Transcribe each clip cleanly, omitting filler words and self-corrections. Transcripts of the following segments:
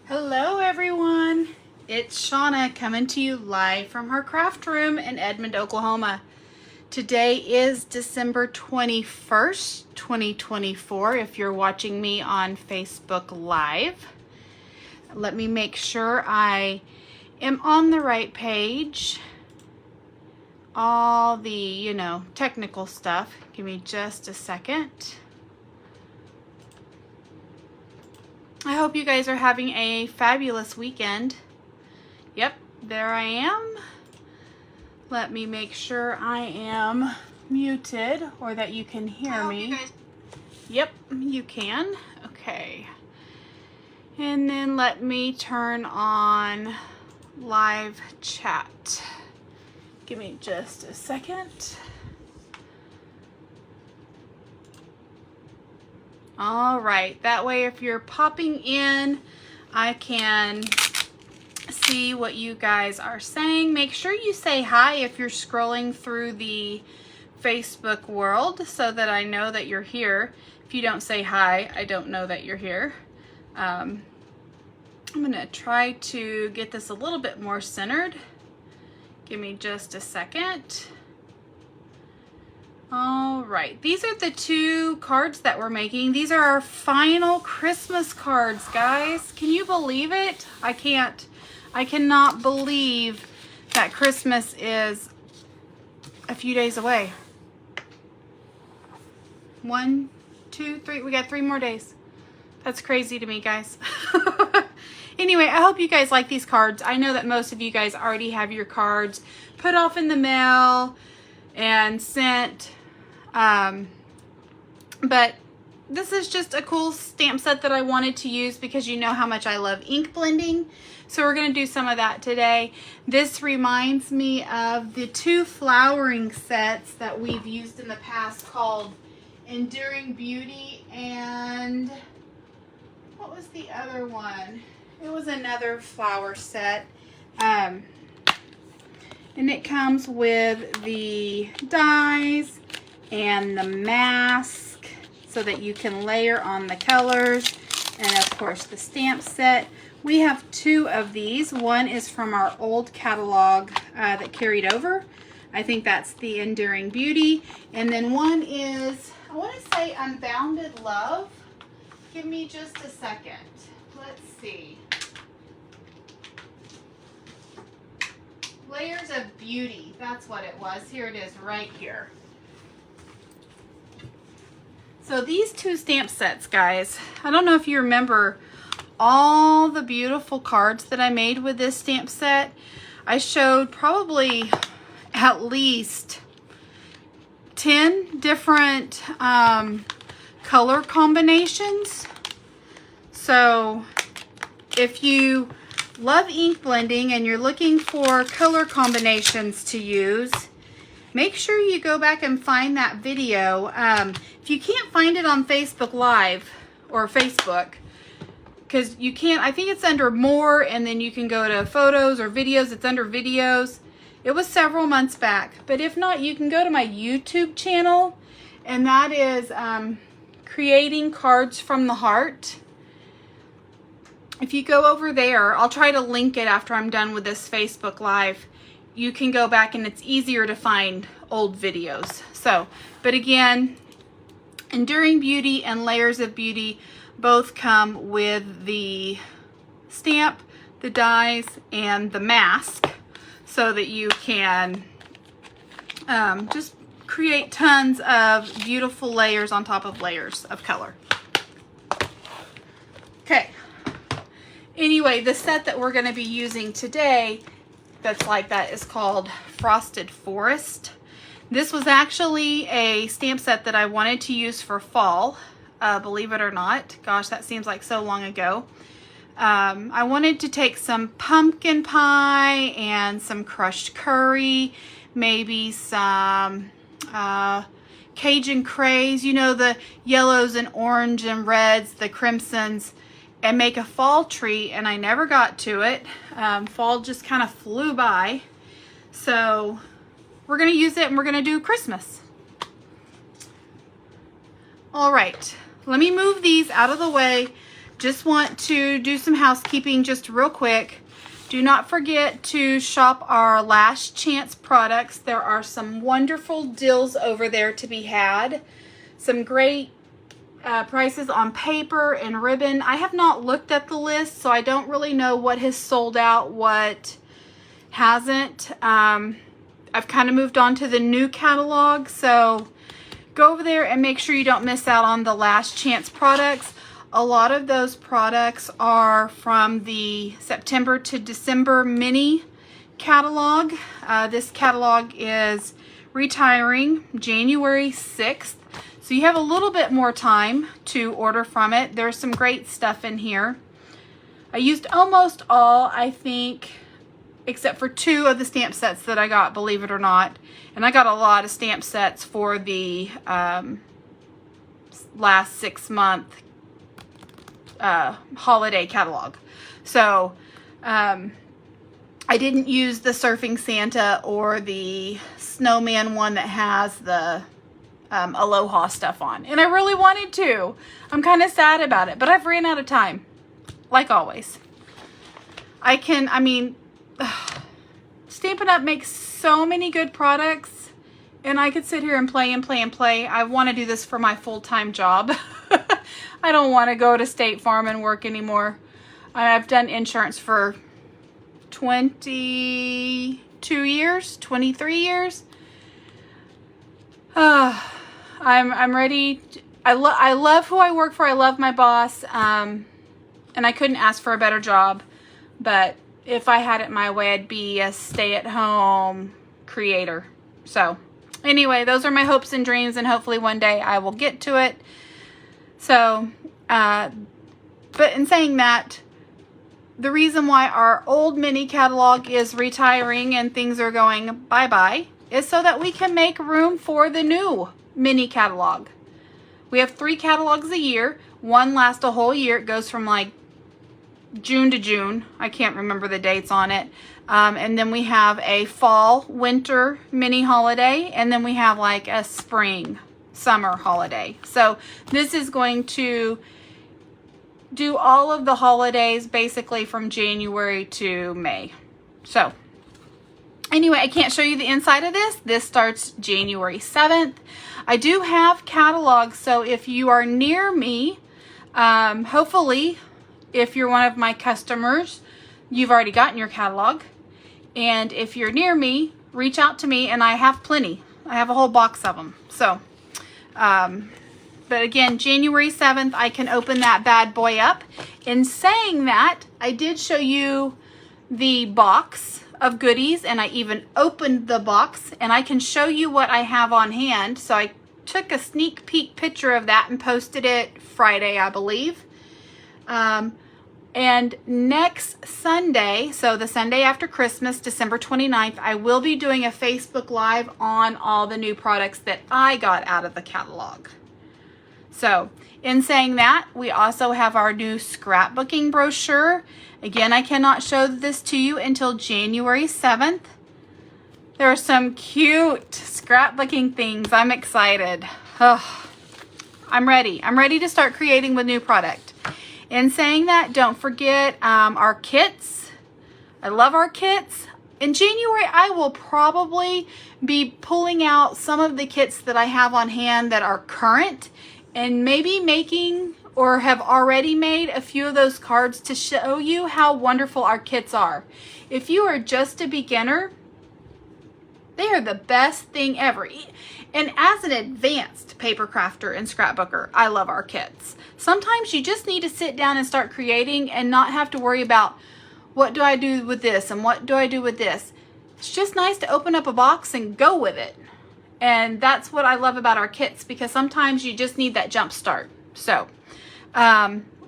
Hello everyone, it's Shauna coming to you live from her craft room in Edmond, Oklahoma. Today is December 21st, 2024, if you're watching me on Facebook Live. Let me make sure I am on the right page. All the, technical stuff. Give me just a second. I hope you guys are having a fabulous weekend. Yep, there I am. Let me make sure I am muted or that you can hear me. Yep, you can. Okay. And then let me turn on live chat. Give me just a second. All right, that way if you're popping in, I can see what you guys are saying. Make sure you say hi if you're scrolling through the Facebook world so that I know that you're here. If you don't say hi, I don't know that you're here. I'm gonna try to get this a little bit more centered. Give me just a second. All right, these are the two cards that we're making. These are our final Christmas cards, guys. Can you believe it? I can't. I cannot believe that Christmas is a few days away. 1, 2, 3. We got 3 more days. That's crazy to me, guys. Anyway, I hope you guys like these cards. I know that most of you guys already have your cards put off in the mail and sent. But this is just a cool stamp set that I wanted to use because you know how much I love ink blending. So we're going to do some of that today. This reminds me of the 2 flowering sets that we've used in the past called Enduring Beauty and what was the other one? It was another flower set. And it comes with the dies and the mask so that you can layer on the colors, and of course the stamp set. We have 2 of these. One is from our old catalog that carried over. I think that's the Enduring Beauty. And then one is, I want to say Unbounded Love. Give me just a second. Let's see. Layers of Beauty. That's what it was. Here it is right here. So these 2 stamp sets, guys, I don't know if you remember all the beautiful cards that I made with this stamp set. I showed probably at least 10 different color combinations. So if you love ink blending and you're looking for color combinations to use, make sure you go back and find that video. If you can't find it on Facebook Live or Facebook, because you can't, I think it's under more, and then you can go to photos or videos. It's under videos. It was several months back, but if not, you can go to my YouTube channel, and that is Creating Cards from the Heart. If you go over there, I'll try to link it after I'm done with this Facebook Live. You can go back and it's easier to find old videos. So, but again, Enduring Beauty and Layers of Beauty both come with the stamp, the dies, and the mask so that you can just create tons of beautiful layers on top of layers of color. Okay. Anyway, the set that we're going to be using today that's like that is called Frosted Forest. This was actually a stamp set that I wanted to use for fall, believe it or not. Gosh, that seems like so long ago. I wanted to take some pumpkin pie and some crushed curry, maybe some Cajun craze, you know, the yellows and orange and reds, the crimsons, and make a fall tree, and I never got to it. Fall just kind of flew by. So we're going to use it and we're going to do Christmas. All right, let me move these out of the way just want to do some housekeeping just real quick. Do not forget to shop our Last Chance products. There are some wonderful deals over there to be had. Some great prices on paper and ribbon. I have not looked at the list, so I don't really know what has sold out, what hasn't. I've kind of moved on to the new catalog, so go over there and make sure you don't miss out on the Last Chance products. A lot of those products are from the September to December mini catalog. This catalog is retiring January 6th. So you have a little bit more time to order from it. There's some great stuff in here. I used almost all, I think, except for 2 of the stamp sets that I got, believe it or not. And I got a lot of stamp sets for the last 6-month holiday catalog. So I didn't use the Surfing Santa or the Snowman one that has the Aloha stuff on, and I really wanted to. I'm kind of sad about it, but I've ran out of time, like always. Stampin' Up! Makes so many good products, and I could sit here and play and play and play. I want to do this for my full-time job. I don't want to go to State Farm and work anymore. I've done insurance for 22 years, 23 years. I'm ready. I love who I work for. I love my boss. And I couldn't ask for a better job. But if I had it my way, I'd be a stay-at-home creator. So anyway, those are my hopes and dreams, and hopefully one day I will get to it. So, but in saying that, the reason why our old mini catalog is retiring and things are going bye-bye is so that we can make room for the new mini catalog. We have 3 catalogs a year. One lasts a whole year. It goes from like June to June. I can't remember the dates on it. And then we have a fall, winter mini holiday. And then we have like a spring, summer holiday. So this is going to do all of the holidays basically from January to May. So anyway, I can't show you the inside of this. This starts January 7th. I do have catalogs, so if you are near me, hopefully, if you're one of my customers, you've already gotten your catalog. And if you're near me, reach out to me, and I have plenty. I have a whole box of them. So, but again, January 7th, I can open that bad boy up. In saying that, I did show you the box of goodies, and I even opened the box, and I can show you what I have on hand. So I took a sneak peek picture of that and posted it Friday, I believe. And next Sunday, so the Sunday after Christmas, December 29th, I will be doing a Facebook Live on all the new products that I got out of the catalog. So, in saying that, we also have our new scrapbooking brochure. Again, I cannot show this to you until January 7th. There are some cute scrapbooking things. I'm excited. Oh, I'm ready. I'm ready to start creating with new product. In saying that, don't forget our kits. I love our kits. In January, I will probably be pulling out some of the kits that I have on hand that are current, and maybe making or have already made a few of those cards to show you how wonderful our kits are. If you are just a beginner, they are the best thing ever. And as an advanced paper crafter and scrapbooker, I love our kits. Sometimes you just need to sit down and start creating and not have to worry about what do I do with this and what do I do with this. It's just nice to open up a box and go with it. And that's what I love about our kits, because sometimes you just need that jump start. So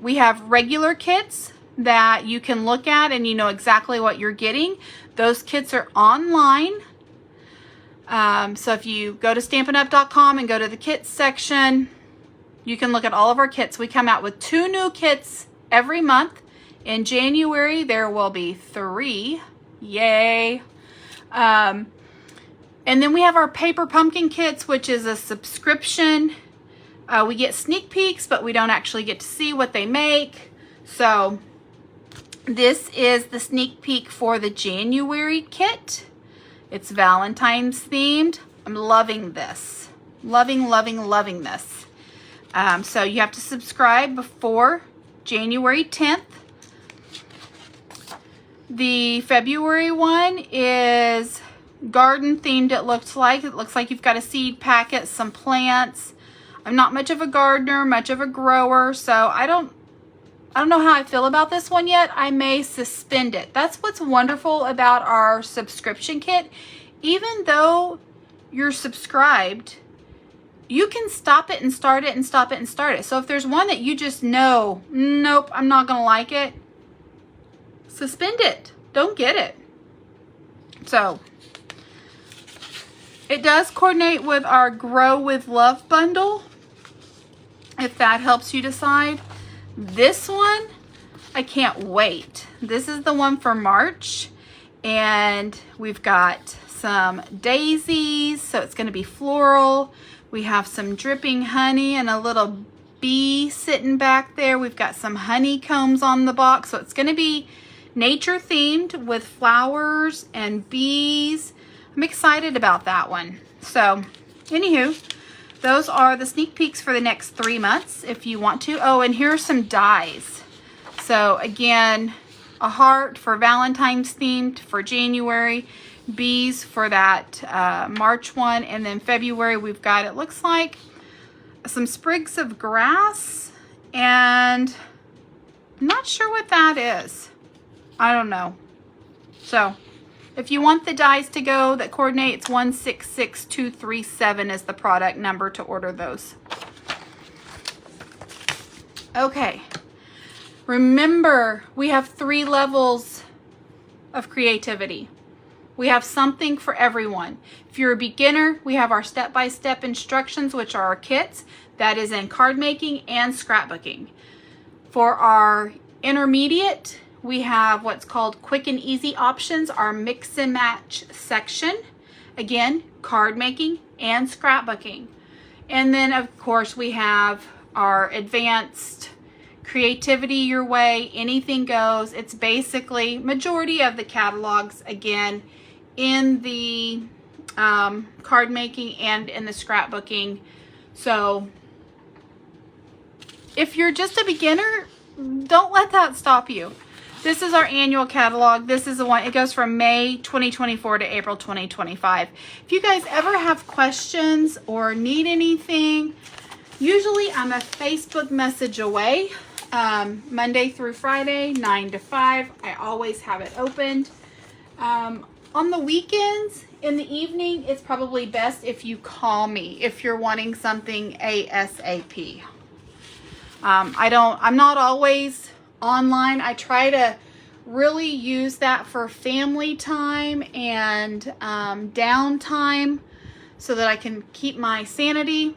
we have regular kits that you can look at and you know exactly what you're getting. Those kits are online. So if you go to StampinUp.com and go to the kits section, you can look at all of our kits. We come out with 2 new kits every month. In January, there will be 3. Yay. And then we have our paper pumpkin kits, which is a subscription. We get sneak peeks, but we don't actually get to see what they make. So this is the sneak peek for the January kit. It's Valentine's themed. I'm loving this. Loving, loving, loving this. So you have to subscribe before January 10th. The February one is garden themed, it looks like. It looks like you've got a seed packet, some plants. I'm not much of a gardener, much of a grower, so I don't know how I feel about this one yet. I may suspend it. That's what's wonderful about our subscription kit. Even though you're subscribed, you can stop it and start it and stop it and start it. So if there's one that you just know, nope, I'm not going to like it, suspend it. Don't get it. So it does coordinate with our Grow with Love bundle, if that helps you decide. This one, I can't wait. This is the one for March, and we've got some daisies, so it's going to be floral. We have some dripping honey and a little bee sitting back there. We've got some honeycombs on the box, so it's going to be nature themed with flowers and bees. I'm excited about that one. So anywho, those are the sneak peeks for the next 3 months if you want to. Oh, and here are some dies. So again, a heart for Valentine's themed for January, bees for that March one, and then February we've got, it looks like, some sprigs of grass, and I'm not sure what that is. I don't know. So if you want the dies to go that coordinate, it's 166237 is the product number to order those. Okay. Remember, we have 3 levels of creativity. We have something for everyone. If you're a beginner, we have our step-by-step instructions, which are our kits. That is in card making and scrapbooking. For our intermediate, we have what's called quick and easy options, our mix and match section. Again, card making and scrapbooking. And then of course we have our advanced creativity your way, anything goes. It's basically majority of the catalogs, again, in the card making and in the scrapbooking. So if you're just a beginner, don't let that stop you. This is our annual catalog. This is the one, it goes from May 2024 to April 2025. If you guys ever have questions or need anything, usually I'm a Facebook message away, Monday through Friday, 9 to 5. I always have it opened. On the weekends, in the evening, it's probably best if you call me if you're wanting something ASAP. I'm not always online. I try to really use that for family time and downtime so that I can keep my sanity.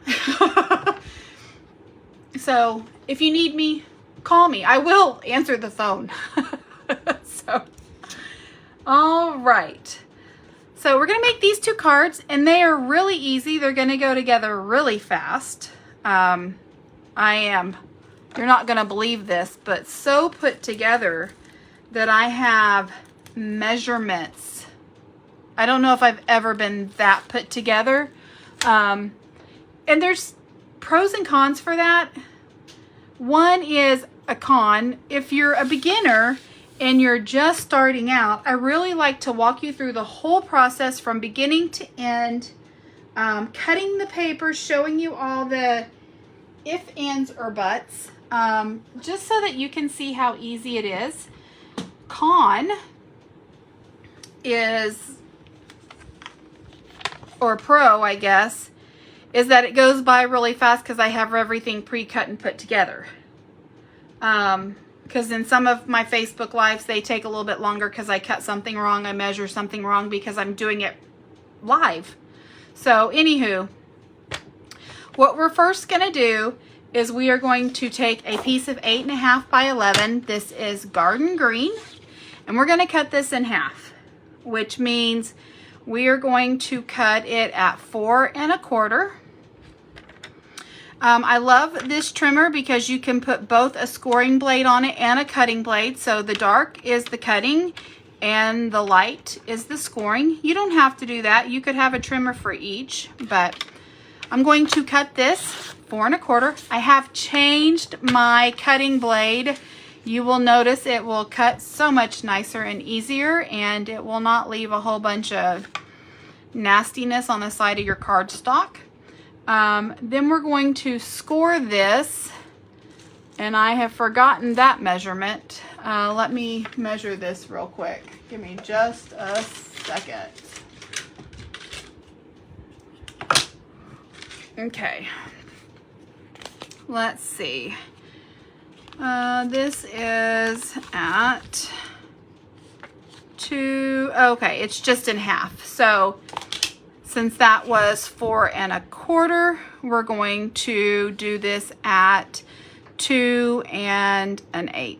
So if you need me, call me. I will answer the phone. So, all right. So we're going to make these 2 cards, and they are really easy. They're going to go together really fast. You're not going to believe this, but so put together that I have measurements. I don't know if I've ever been that put together. And there's pros and cons for that. One is a con. If you're a beginner and you're just starting out, I really like to walk you through the whole process from beginning to end, cutting the paper, showing you all the if, ands, or buts. Just so that you can see how easy it is. Con is, or pro, I guess, is that it goes by really fast because I have everything pre-cut and put together. Because in some of my Facebook lives, they take a little bit longer because I cut something wrong, I measure something wrong because I'm doing it live. So, anywho, what we're first going to do is we are going to take a piece of 8.5 by 11. This is garden green, and we're going to cut this in half, which means we are going to cut it at 4 1/4. I love this trimmer because you can put both a scoring blade on it and a cutting blade. So the dark is the cutting and the light is the scoring. You don't have to do that. You could have a trimmer for each, but I'm going to cut this 4 1/4. I have changed my cutting blade. You will notice it will cut so much nicer and easier, and it will not leave a whole bunch of nastiness on the side of your cardstock. Then we're going to score this, and I have forgotten that measurement. Let me measure this real quick. Give me just a second. Okay, let's see. This is at 2, okay, it's just in half. So since that was 4 1/4, we're going to do this at 2 1/8.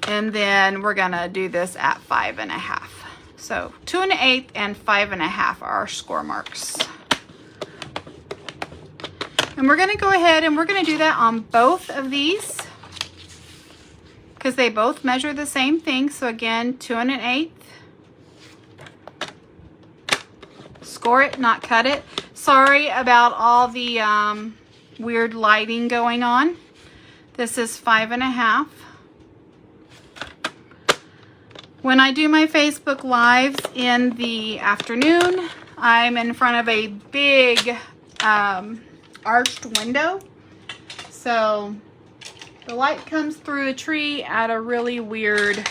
And then we're gonna do this at 5 1/2. So 2 1/8 and 5 1/2 are our score marks. And we're gonna go ahead and we're gonna do that on both of these because they both measure the same thing. So again, 2 1/8. Score it, not cut it. Sorry about all the weird lighting going on. This is 5 1/2. When I do my Facebook Lives in the afternoon, I'm in front of a big arched window. So the light comes through a tree at a really weird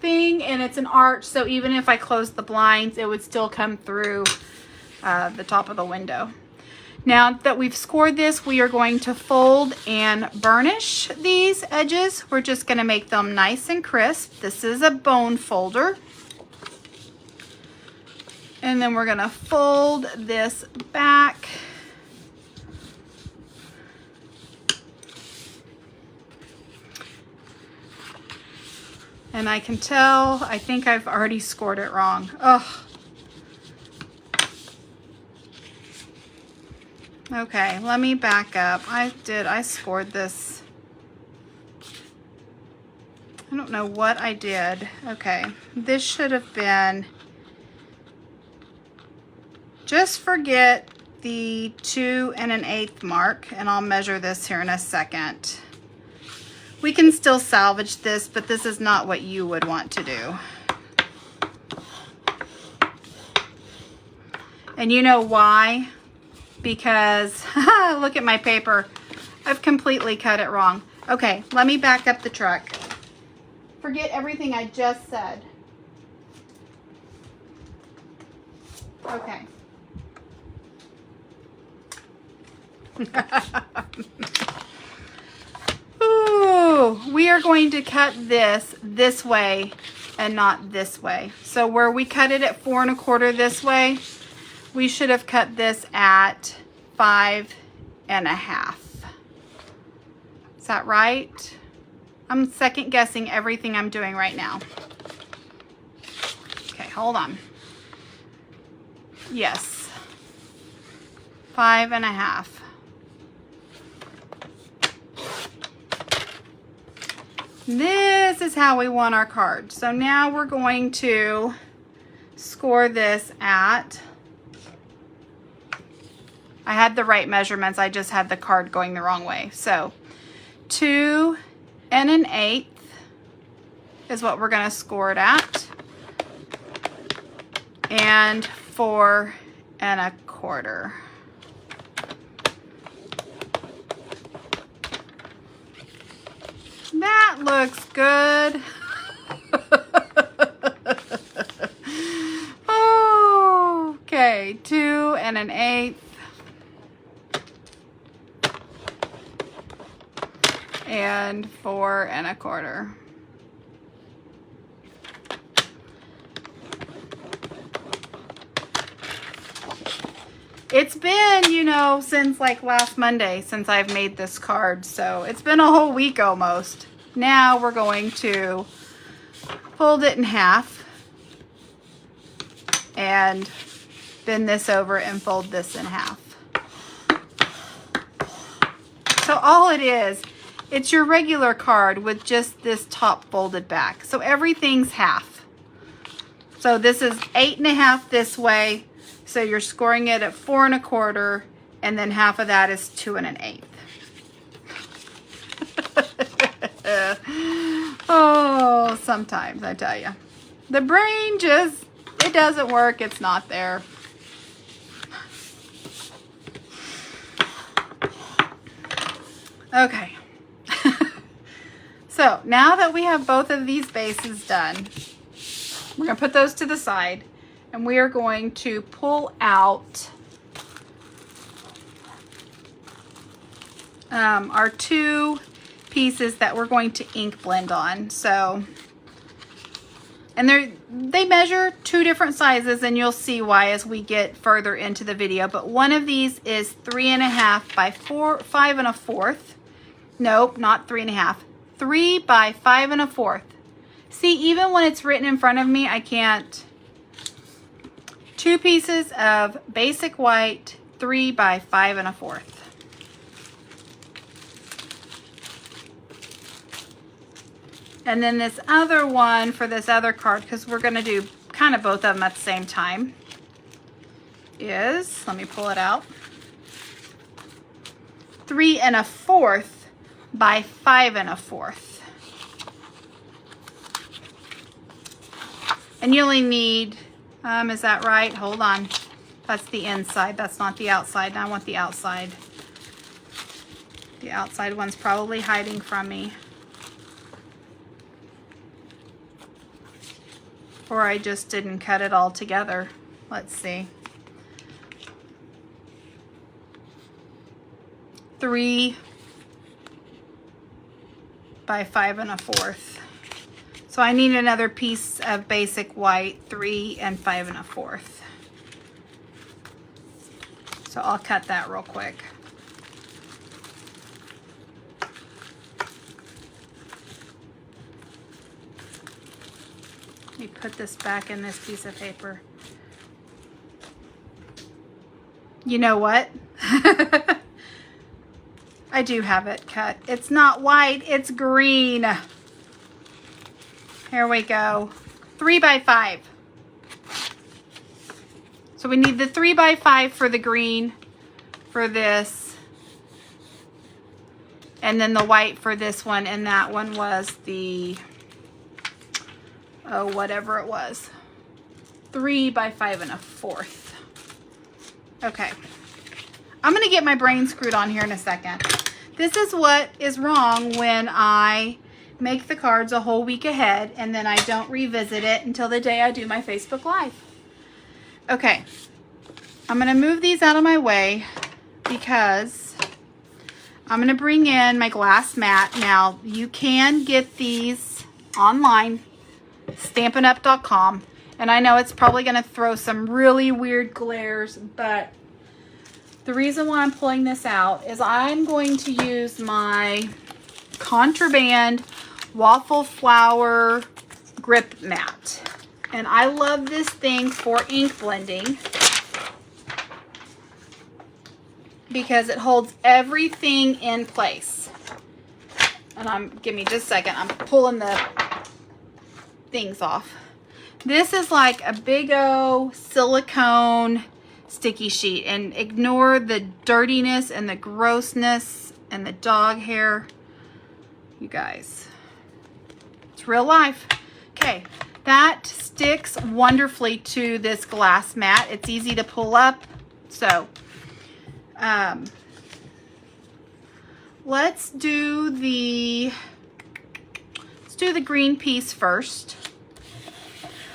thing, and it's an arch, so even if I close the blinds, it would still come through the top of the window. Now that we've scored this, we are going to fold and burnish these edges. We're just going to make them nice and crisp. This is a bone folder. And then we're going to fold this back. And I can tell, I think I've already scored it wrong. Ugh. Okay, let me back up. I scored this. I don't know what I did. Okay, this should have been, just forget the 2 1/8 mark, and I'll measure this here in a second. We can still salvage this, but this is not what you would want to do. And you know why? Because, look at my paper. I've completely cut it wrong. Okay, let me back up the truck. Forget everything I just said. Okay. Ooh, we are going to cut this way and not this way. So where we cut it at 4 1/4 this way, we should have cut this at 5 1/2. Is that right? I'm second guessing everything I'm doing right now. Okay, hold on. Yes. 5 1/2. This is how we want our card. So now we're going to score this at, I had the right measurements, I just had the card going the wrong way. So 2 1/8 is what we're going to score it at, and 4 1/4. That looks good. Oh, okay, 2 1/8 and 4 1/4. It's been, you know, since like last Monday since I've made this card, so it's been a whole week almost. Now we're going to fold it in half and bend this over and fold this in half. So all it is, it's your regular card with just this top folded back. So everything's half. So this is 8 1/2 this way. So you're scoring it at 4 1/4, and then half of that is 2 1/8. Oh, sometimes I tell you, the brain just, it doesn't work. It's not there. Okay. So now that we have both of these bases done, we're going to put those to the side, and we are going to pull out our 2 pieces that we're going to ink blend on. So, and they measure 2 different sizes, and you'll see why as we get further into the video. But one of these is 3 1/2 by 5 1/4. Nope, not 3 1/2. 3 by 5 1/4. See, even when it's written in front of me, I can't. 2 pieces of basic white, 3 by 5 1/4. And then this other one for this other card, because we're going to do kind of both of them at the same time, is, let me pull it out, 3 1/4 by 5 1/4. And you only need, is that right? Hold on. That's the inside. That's not the outside. I want the outside. The outside one's probably hiding from me. Or I just didn't cut it all together. Let's see. 3 by 5 1/4. So I need another piece of basic white, 3 and 5 1/4. So I'll cut that real quick. Let me put this back in this piece of paper. You know what? I do have it cut. It's not white, it's green. Here we go. 3 by 5. So we need the 3 by 5 for the green for this. And then the white for this one. And that one was the, oh, whatever it was. 3 by 5 1/4. Okay. I'm going to get my brain screwed on here in a second. This is what is wrong when I make the cards a whole week ahead and then I don't revisit it until the day I do my Facebook Live. Okay, I'm going to move these out of my way because I'm going to bring in my glass mat. Now, you can get these online, stampinup.com, and I know it's probably going to throw some really weird glares, but the reason why I'm pulling this out is I'm going to use my Contraband Waffle Flower Grip Mat. And I love this thing for ink blending because it holds everything in place. And give me just a second, I'm pulling the things off. This is like a big old silicone sticky sheet, and ignore the dirtiness and the grossness and the dog hair. You guys, it's real life. Okay, that sticks wonderfully to this glass mat. It's easy to pull up. So let's do the green piece first.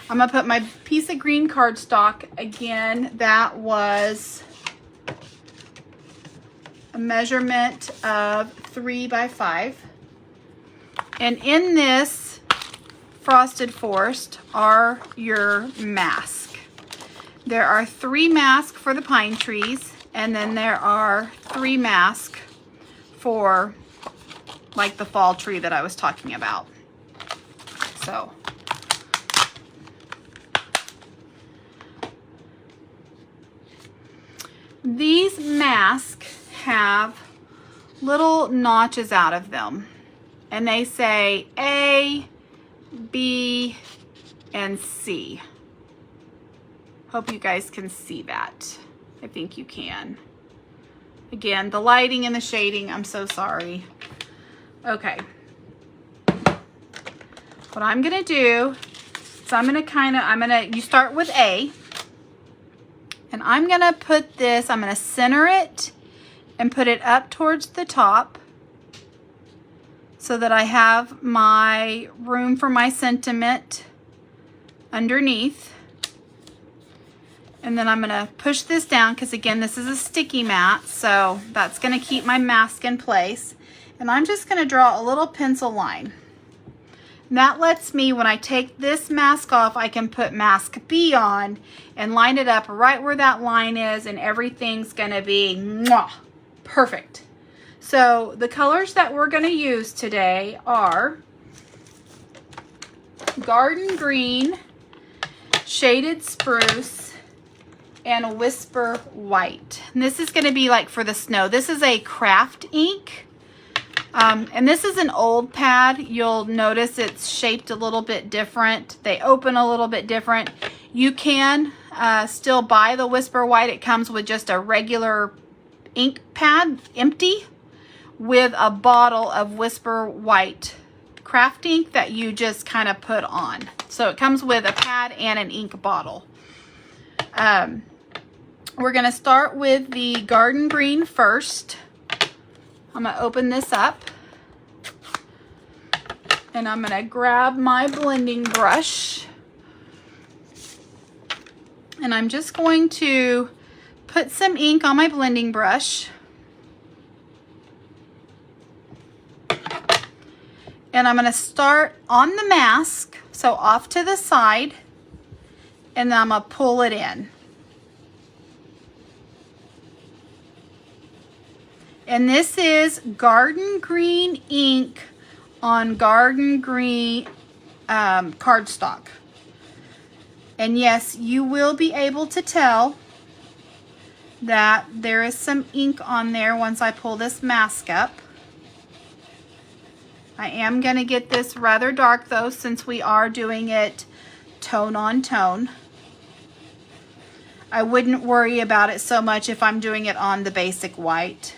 I'm gonna put my piece of green cardstock again. That was a measurement of 3 by 5. And in this Frosted Forest are your masks. There are 3 masks for the pine trees, and then there are 3 masks for like the fall tree that I was talking about. So these masks have little notches out of them, and they say A, B, and C. Hope you guys can see that. I think you can. Again, the lighting and the shading, I'm so sorry. Okay. What I'm gonna do is you start with A, and I'm gonna put this, I'm gonna center it and put it up towards the top so that I have my room for my sentiment underneath. And then I'm gonna push this down because again, this is a sticky mat, so that's gonna keep my mask in place. And I'm just gonna draw a little pencil line. And that lets me, when I take this mask off, I can put mask B on and line it up right where that line is, and everything's gonna be mwah, perfect. So the colors that we're gonna use today are Garden Green, Shaded Spruce, and Whisper White. And this is gonna be like for the snow. This is a craft ink. And this is an old pad. You'll notice it's shaped a little bit different. They open a little bit different. You can still buy the Whisper White. It comes with just a regular ink pad, empty, with a bottle of Whisper White craft ink that you just kind of put on. So it comes with a pad and an ink bottle. We're gonna start with the Garden Green first. I'm gonna open this up and I'm gonna grab my blending brush, and I'm just going to put some ink on my blending brush, and I'm gonna start on the mask, so off to the side, and then I'm gonna pull it in. And this is Garden Green ink on Garden Green cardstock. And yes, you will be able to tell that there is some ink on there once I pull this mask up. I am going to get this rather dark though, since we are doing it tone on tone. I wouldn't worry about it so much if I'm doing it on the basic white.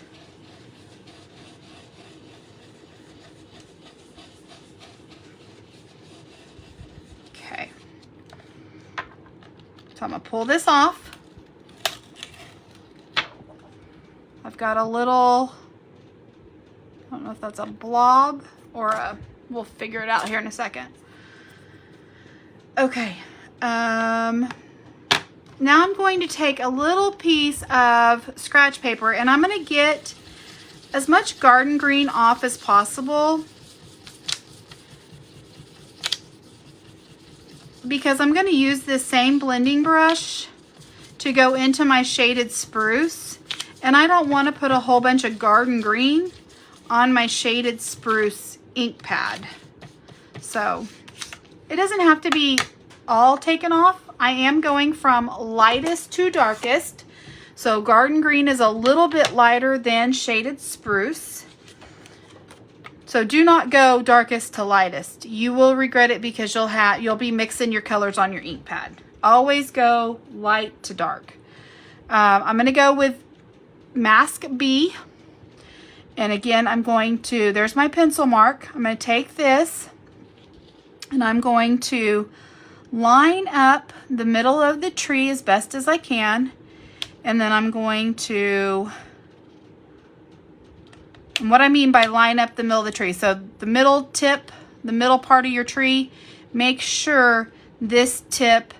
So I'm gonna pull this off. I've got a little, I don't know if that's a blob or a, we'll figure it out here in a second. Okay, now I'm going to take a little piece of scratch paper, and I'm gonna get as much Garden Green off as possible, because I'm going to use this same blending brush to go into my Shaded Spruce, and I don't want to put a whole bunch of Garden Green on my Shaded Spruce ink pad. So it doesn't have to be all taken off. I am going from lightest to darkest. So Garden Green is a little bit lighter than Shaded Spruce. So do not go darkest to lightest. You will regret it because you'll be mixing your colors on your ink pad. Always go light to dark. I'm going to go with Mask B. And again, I'm going to, there's my pencil mark. I'm going to take this and I'm going to line up the middle of the tree as best as I can. And then I'm going to, and what I mean by line up the middle of the tree, so the middle tip, the middle part of your tree, make sure this tip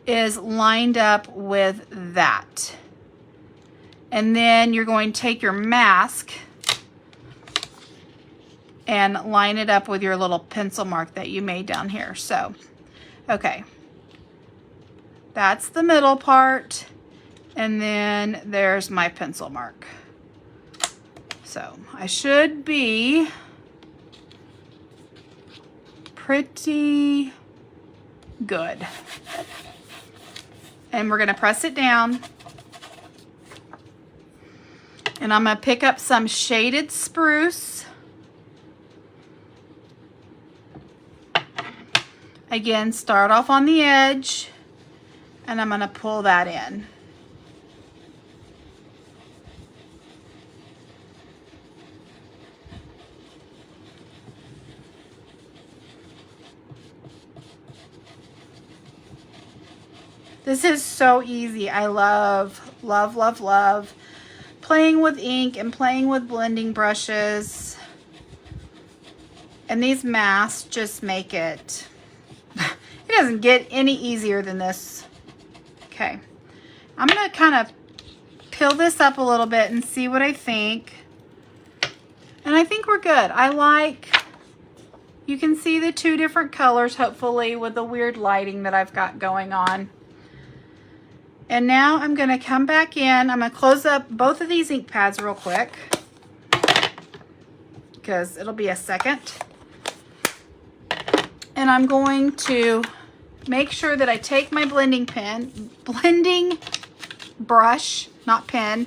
is lined up with that. And then you're going to take your mask and line it up with your little pencil mark that you made down here. So, okay. That's the middle part. And then there's my pencil mark. So I should be pretty good. And we're going to press it down. And I'm going to pick up some shaded spruce. Again, start off on the edge, and I'm going to pull that in. This is so easy. I love, love, love, love playing with ink and playing with blending brushes. And these masks just make it, it doesn't get any easier than this. Okay, I'm gonna kind of peel this up a little bit and see what I think. And I think we're good. I like, you can see the two different colors, hopefully, with the weird lighting that I've got going on. And now I'm going to come back in. I'm going to close up both of these ink pads real quick because it'll be a second. And I'm going to make sure that I take my blending brush, not pen,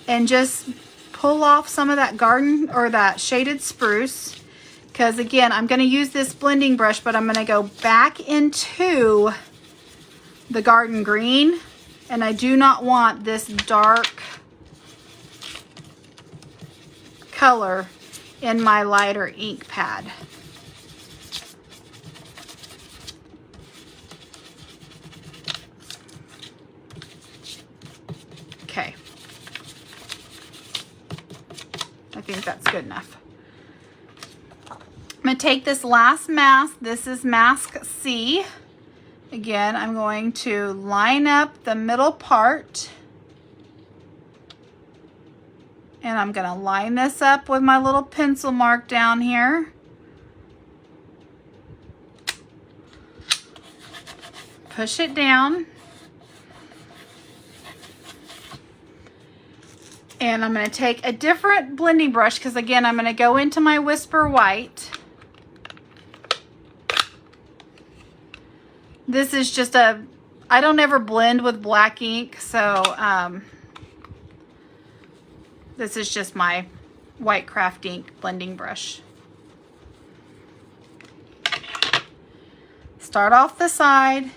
and just pull off some of that garden or that shaded spruce. Because again, I'm going to use this blending brush, but I'm going to go back into the garden green, and I do not want this dark color in my lighter ink pad. Okay, I think that's good enough. I'm going to take this last mask. This is mask C. Again, I'm going to line up the middle part, and I'm going to line this up with my little pencil mark down here. Push it down. And I'm going to take a different blending brush because again, I'm going to go into my Whisper White. This is just I don't ever blend with black ink, so this is just my white craft ink blending brush. Start off the side.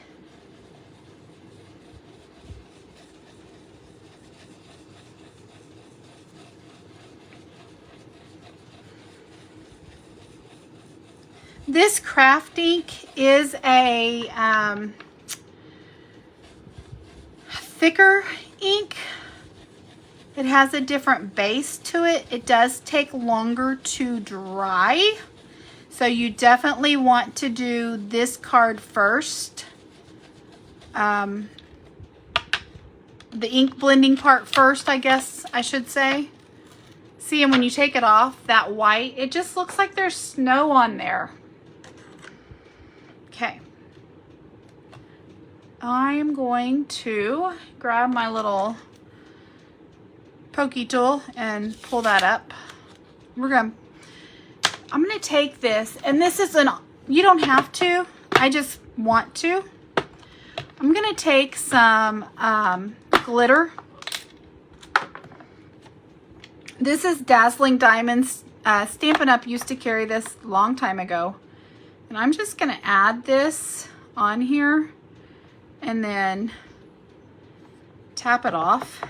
This craft ink is a thicker ink. It has a different base to it. It does take longer to dry. So you definitely want to do this card first. The ink blending part first, I guess I should say. See, and when you take it off, that white, it just looks like there's snow on there. Okay, I am going to grab my little pokey tool and pull that up. I'm gonna take this, and this is you don't have to, I just want to. I'm gonna take some glitter. This is Dazzling Diamonds. Stampin' Up! Used to carry this a long time ago. And I'm just going to add this on here and then tap it off.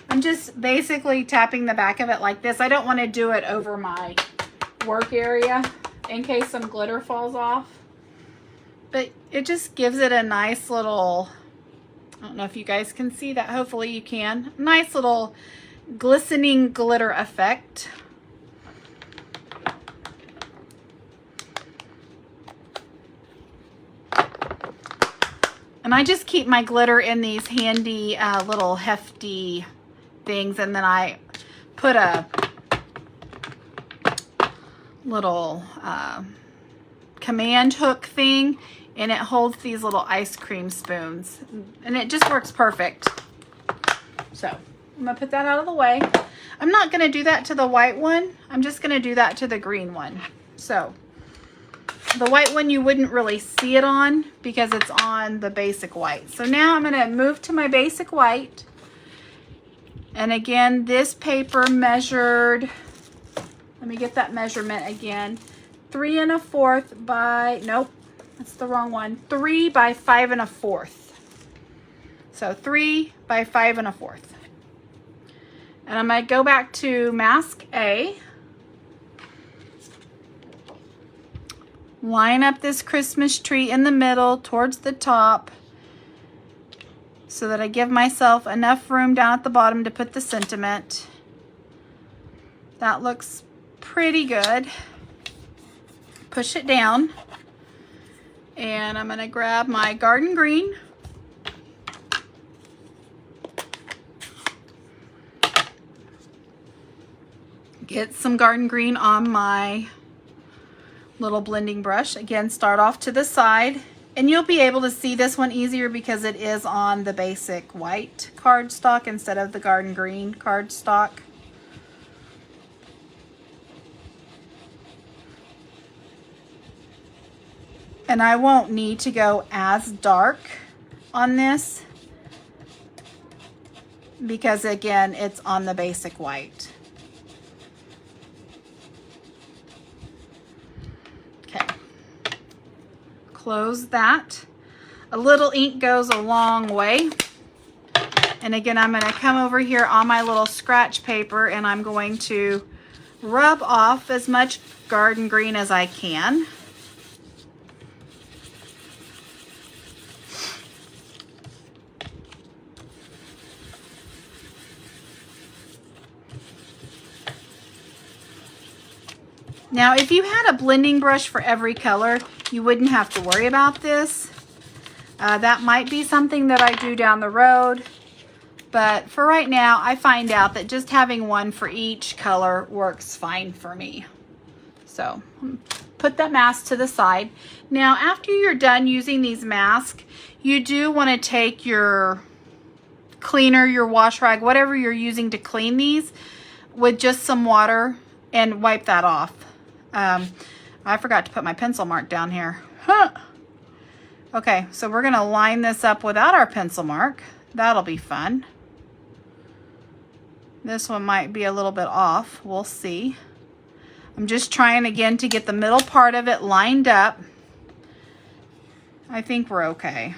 I'm just basically tapping the back of it like this. I don't want to do it over my work area in case some glitter falls off. But it just gives it a nice little, I don't know if you guys can see that. Hopefully you can. Nice little glistening glitter effect. And I just keep my glitter in these handy little hefty things, and then I put a little command hook thing, and it holds these little ice cream spoons, and it just works perfect. So I'm gonna put that out of the way. I'm not gonna do that to the white one. I'm just gonna do that to the green one. So The white one you wouldn't really see it on because it's on the basic white. So now I'm going to move to my basic white. And again, this paper measured, let me get that measurement again, 3 1/4 by, nope, that's the wrong one, 3 by 5 1/4. So 3 by 5 1/4. And I'm going to go back to mask A. Line up this Christmas tree in the middle towards the top so that I give myself enough room down at the bottom to put the sentiment. That looks pretty good. Push it down. And I'm going to grab my garden green. Get some garden green on my little blending brush. Again, start off to the side. And you'll be able to see this one easier because it is on the basic white cardstock instead of the garden green cardstock. And I won't need to go as dark on this because again, it's on the basic white. Okay, close that. A little ink goes a long way. And again, I'm going to come over here on my little scratch paper and I'm going to rub off as much garden green as I can. Now, if you had a blending brush for every color, you wouldn't have to worry about this. That might be something that I do down the road. But for right now, I find out that just having one for each color works fine for me. So, put that mask to the side. Now, after you're done using these masks, you do want to take your cleaner, your wash rag, whatever you're using to clean these, with just some water and wipe that off. I forgot to put my pencil mark down here. Huh. Okay, so we're going to line this up without our pencil mark. That'll be fun. This one might be a little bit off. We'll see. I'm just trying again to get the middle part of it lined up. I think we're okay.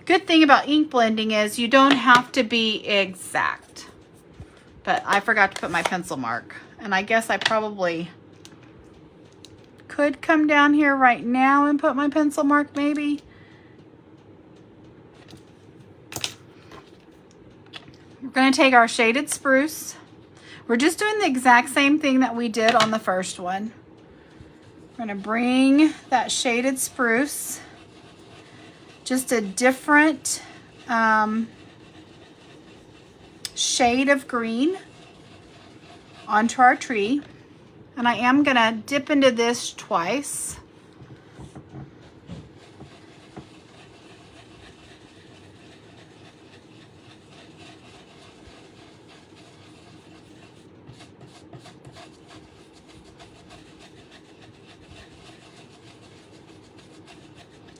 Good thing about ink blending is you don't have to be exact. But I forgot to put my pencil mark. And I guess I probably could come down here right now and put my pencil mark maybe. We're going to take our shaded spruce. We're just doing the exact same thing that we did on the first one. We're going to bring that shaded spruce, just a different shade of green, onto our tree. And I am going to dip into this twice.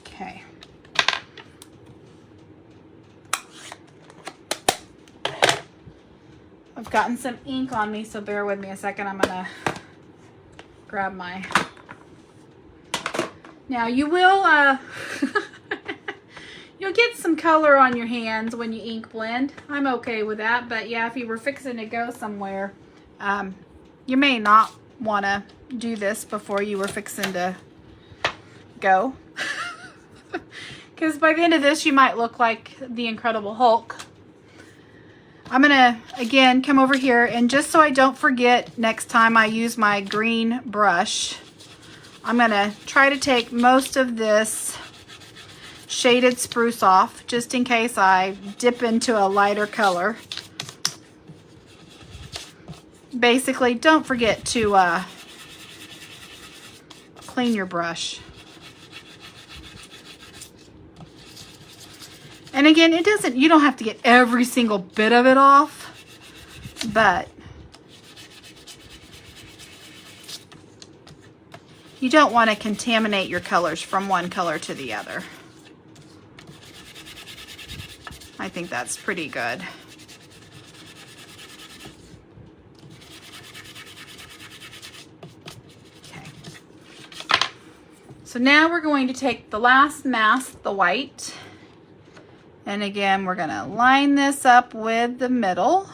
Okay. I've gotten some ink on me, so bear with me a second. I'm going to grab my... Now you will, you'll get some color on your hands when you ink blend. I'm okay with that, but yeah, if you were fixing to go somewhere, you may not want to do this before you were fixing to go. Because by the end of this, you might look like the Incredible Hulk. I'm going to, again, come over here, and just so I don't forget next time I use my green brush, I'm going to try to take most of this shaded spruce off, just in case I dip into a lighter color. Basically, don't forget to clean your brush. And again, it doesn't, you don't have to get every single bit of it off, but You don't want to contaminate your colors from one color to the other. I think that's pretty good. Okay. So now we're going to take the last mask, the white, and again, we're going to line this up with the middle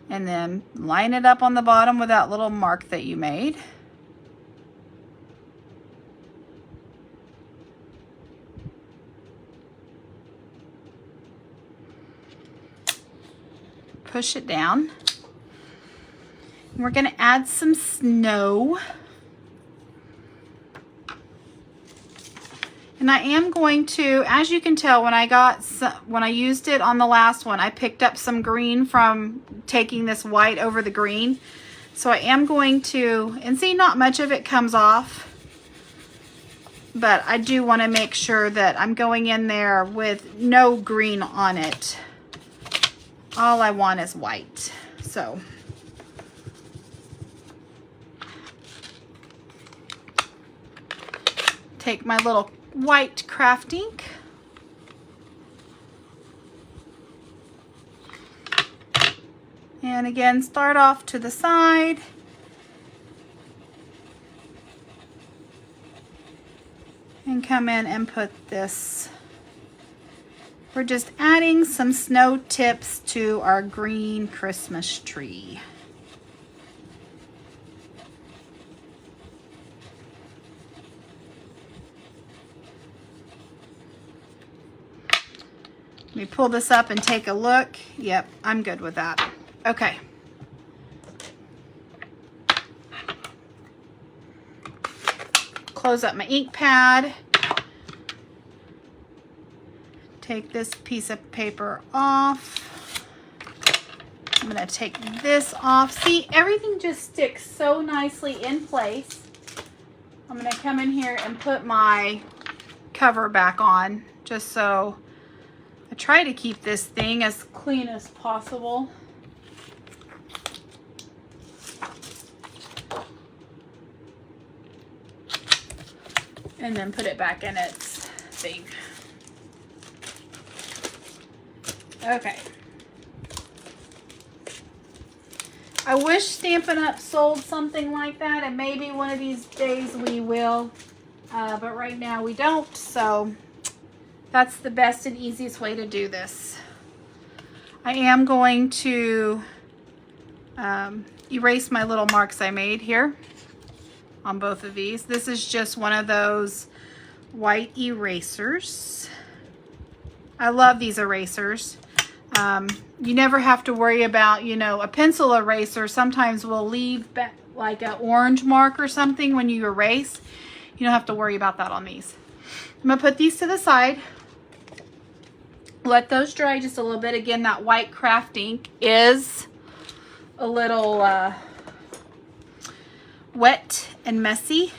and then line it up on the bottom with that little mark that you made. Push it down. We're going to add some snow. And I am going to, as you can tell, when I used it on the last one, I picked up some green from taking this white over the green. So I am going to, and see, not much of it comes off, but I do want to make sure that I'm going in there with no green on it. All I want is white. So take my little white craft ink. And again, start off to the side. And come in and put this. We're just adding some snow tips to our green Christmas tree. Let me pull this up and take a look. Yep, I'm good with that. Okay. Close up my ink pad. Take this piece of paper off. I'm going to take this off. See, everything just sticks so nicely in place. I'm going to come in here and put my cover back on, just so I try to keep this thing as clean as possible. And then put it back in its thing. Okay. I wish Stampin' Up! Sold something like that, and maybe one of these days we will, but right now we don't, so that's the best and easiest way to do this. I am going to erase my little marks I made here on both of these. This is just one of those white erasers. I love these erasers. You never have to worry about, you know, a pencil eraser sometimes will leave like an orange mark or something when you erase. You don't have to worry about that on these. I'm going to put these to the side. Let those dry just a little bit. Again, that white craft ink is a little wet and messy.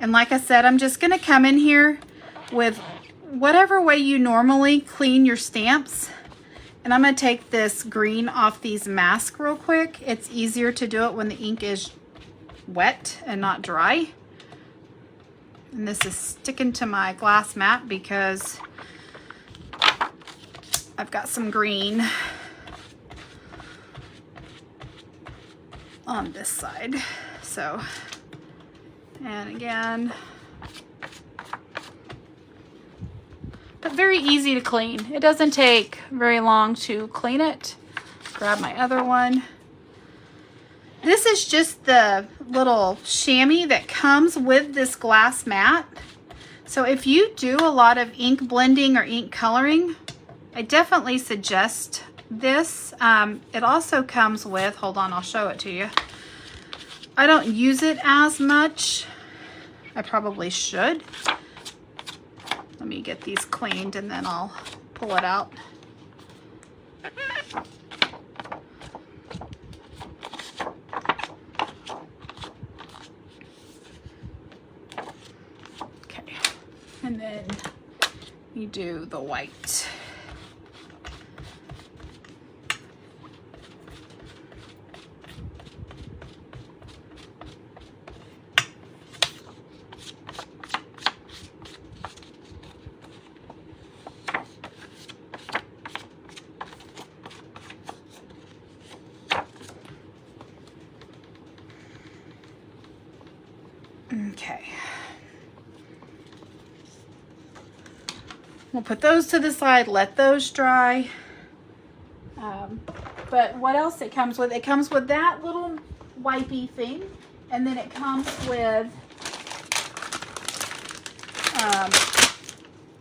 And like I said, I'm just going to come in here with whatever way you normally clean your stamps. And I'm going to take this green off these masks real quick. It's easier to do it when the ink is wet and not dry. And this is sticking to my glass mat because I've got some green on this side. So, and again, but very easy to clean. It doesn't take very long to clean it. Grab my other one. This is just the little chamois that comes with this glass mat. So if you do a lot of ink blending or ink coloring, I definitely suggest this. It also comes with, hold on, I'll show it to you. I don't use it as much. I probably should. Let me get these cleaned and then I'll pull it out. Okay, and then you do the white. Okay. We'll put those to the side, let those dry. But what else it comes with? It comes with that little wipey thing, and then it comes with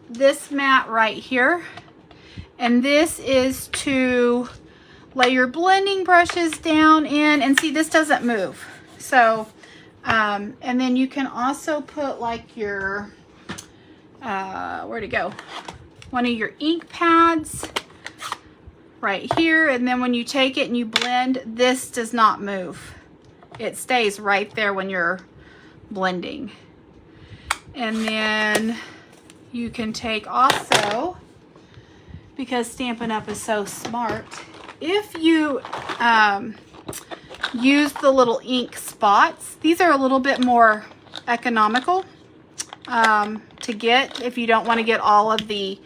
this mat right here. And this is to lay your blending brushes down in, and see, this doesn't move. So, and then you can also put like your, where'd it go? One of your ink pads right here. And then when you take it and you blend, this does not move. It stays right there when you're blending. And then you can take also, because Stampin' Up! Is so smart, if you use the little ink spots, these are a little bit more economical to get if you don't want to get all of the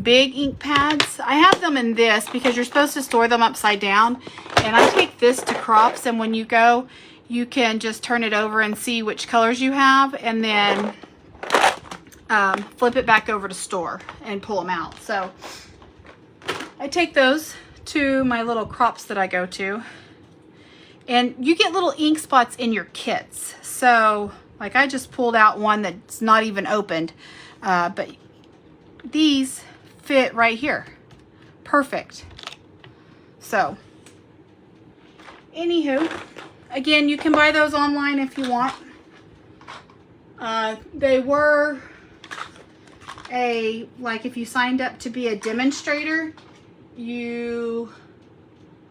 big ink pads. I have them in this because you're supposed to store them upside down, and I take this to crops, and when you go, you can just turn it over and see which colors you have, and then flip it back over to store and pull them out. So I take those to my little crops that I go to, and you get little ink spots in your kits. So like I just pulled out one that's not even opened, but these fit right here. Perfect. So anywho, again, you can buy those online if you want. They were like if you signed up to be a demonstrator, I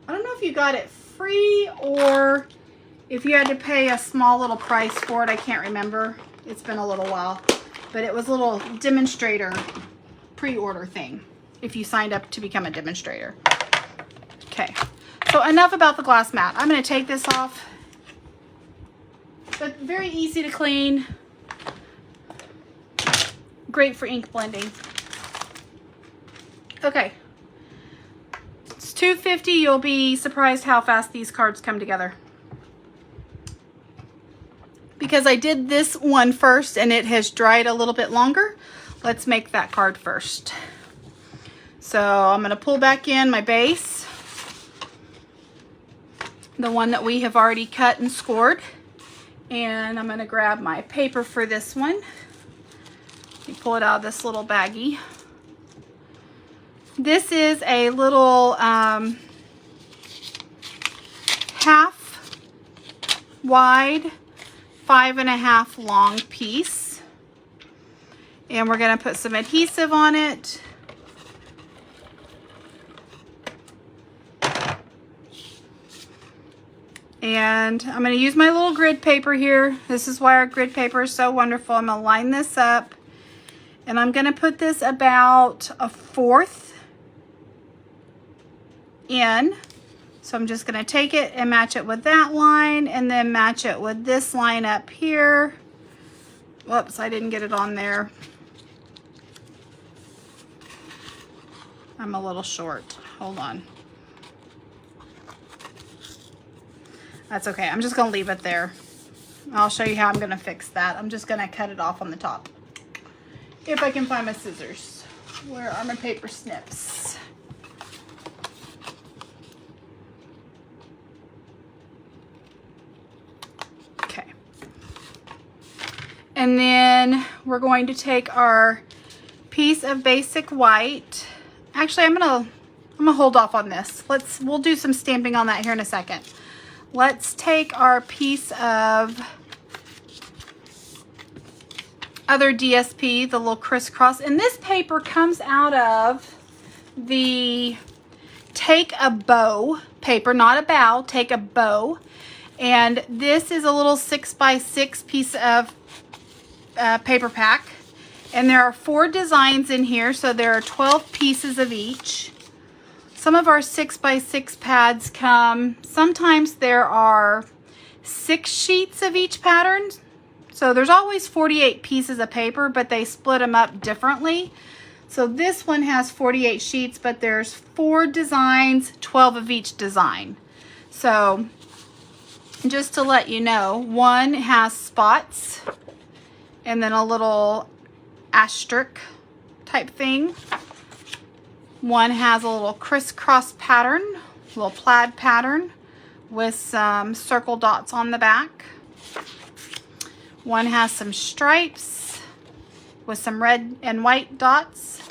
don't know if you got it free or if you had to pay a small little price for it. I can't remember. It's been a little while, but it was a little demonstrator pre-order thing if you signed up to become a demonstrator. Okay, so enough about the glass mat. I'm going to take this off, but very easy to clean. Great for ink blending. Okay, it's $2.50. You'll be surprised how fast these cards come together. Because I did this one first and it has dried a little bit longer, let's make that card first. So I'm going to pull back in my base, the one that we have already cut and scored, and I'm going to grab my paper for this one. You pull it out of this little baggie. This is a little half wide, 5.5 long piece, and we're going to put some adhesive on it. And I'm going to use my little grid paper here. This is why our grid paper is so wonderful. I'm going to line this up, and I'm going to put this about 1/4 in. So I'm just going to take it and match it with that line, and then match it with this line up here. Whoops, I didn't get it on there. I'm a little short. Hold on. That's okay. I'm just going to leave it there. I'll show you how I'm going to fix that. I'm just going to cut it off on the top. If I can find my scissors. Where are my paper snips? Okay. And then we're going to take our piece of basic white. Actually, I'm gonna hold off on this. We'll do some stamping on that here in a second. Let's take our piece of other DSP, the little crisscross, and this paper comes out of the Take a Bow paper, not a bow, Take a Bow. And this is a little 6x6 piece of paper pack, and there are 4 designs in here, so there are 12 pieces of each. Some of our 6x6 pads come, sometimes there are 6 sheets of each pattern. So there's always 48 pieces of paper, but they split them up differently. So this one has 48 sheets, but there's 4 designs, 12 of each design. So just to let you know, one has spots and then a little asterisk type thing. One has a little crisscross pattern, a little plaid pattern with some circle dots on the back. One has some stripes with some red and white dots.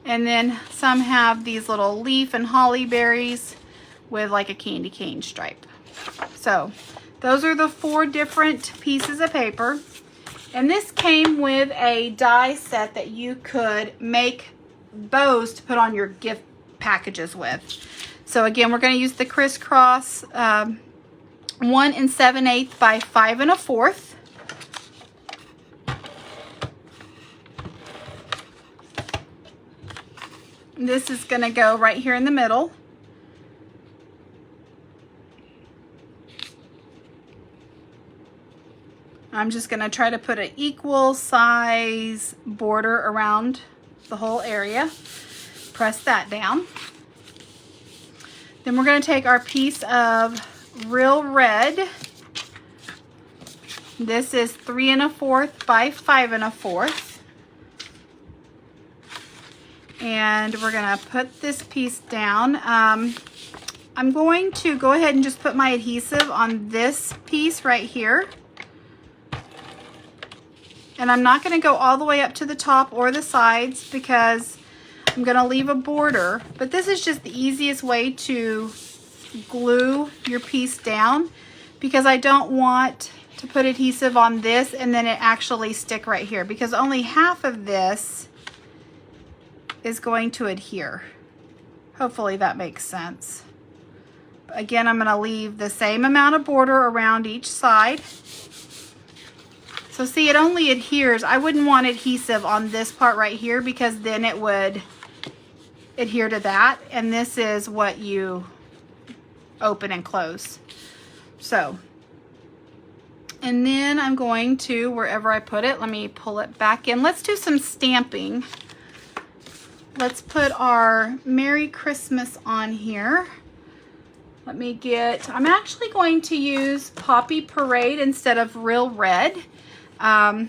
And then some have these little leaf and holly berries with like a candy cane stripe. So those are the 4 different pieces of paper. And this came with a die set that you could make bows to put on your gift packages with. So again, we're going to use the crisscross 1 7/8 by 5 1/4. This is going to go right here in the middle. I'm just going to try to put an equal size border around the whole area. Press that down. Then we're going to take our piece of Real Red. This is 3 1/4 by 5 1/4. And we're going to put this piece down. I'm going to go ahead and just put my adhesive on this piece right here. And I'm not going to go all the way up to the top or the sides because I'm going to leave a border. But this is just the easiest way to glue your piece down because I don't want to put adhesive on this and then it actually stick right here because only half of this is going to adhere. Hopefully that makes sense. Again, I'm going to leave the same amount of border around each side. So see, it only adheres. I wouldn't want adhesive on this part right here because then it would adhere to that. And this is what you open and close. So, and then I'm going to, wherever I put it, let me pull it back in. Let's do some stamping. Let's put our Merry Christmas on here. Let me get, I'm actually going to use Poppy Parade instead of Real Red. I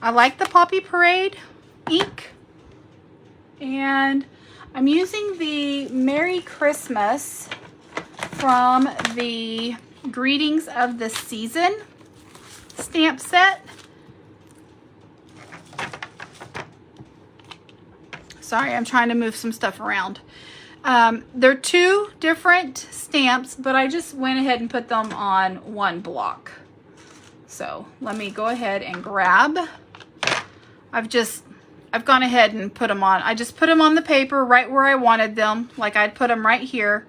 like the Poppy Parade ink. And I'm using the Merry Christmas from the Greetings of the Season stamp set. Sorry, I'm trying to move some stuff around. They're 2 different stamps, but I just went ahead and put them on one block. So let me go ahead and grab. I've gone ahead and put them on. I just put them on the paper right where I wanted them. Like I'd put them right here.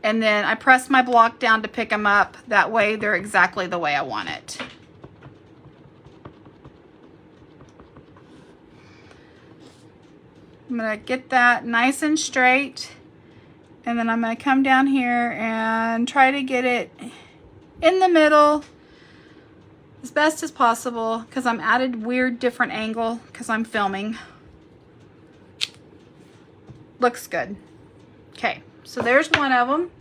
And then I press my block down to pick them up. That way they're exactly the way I want it. I'm going to get that nice and straight. And then I'm going to come down here and try to get it in the middle as best as possible because I'm at a weird different angle because I'm filming. Looks good. Okay, so there's one of them.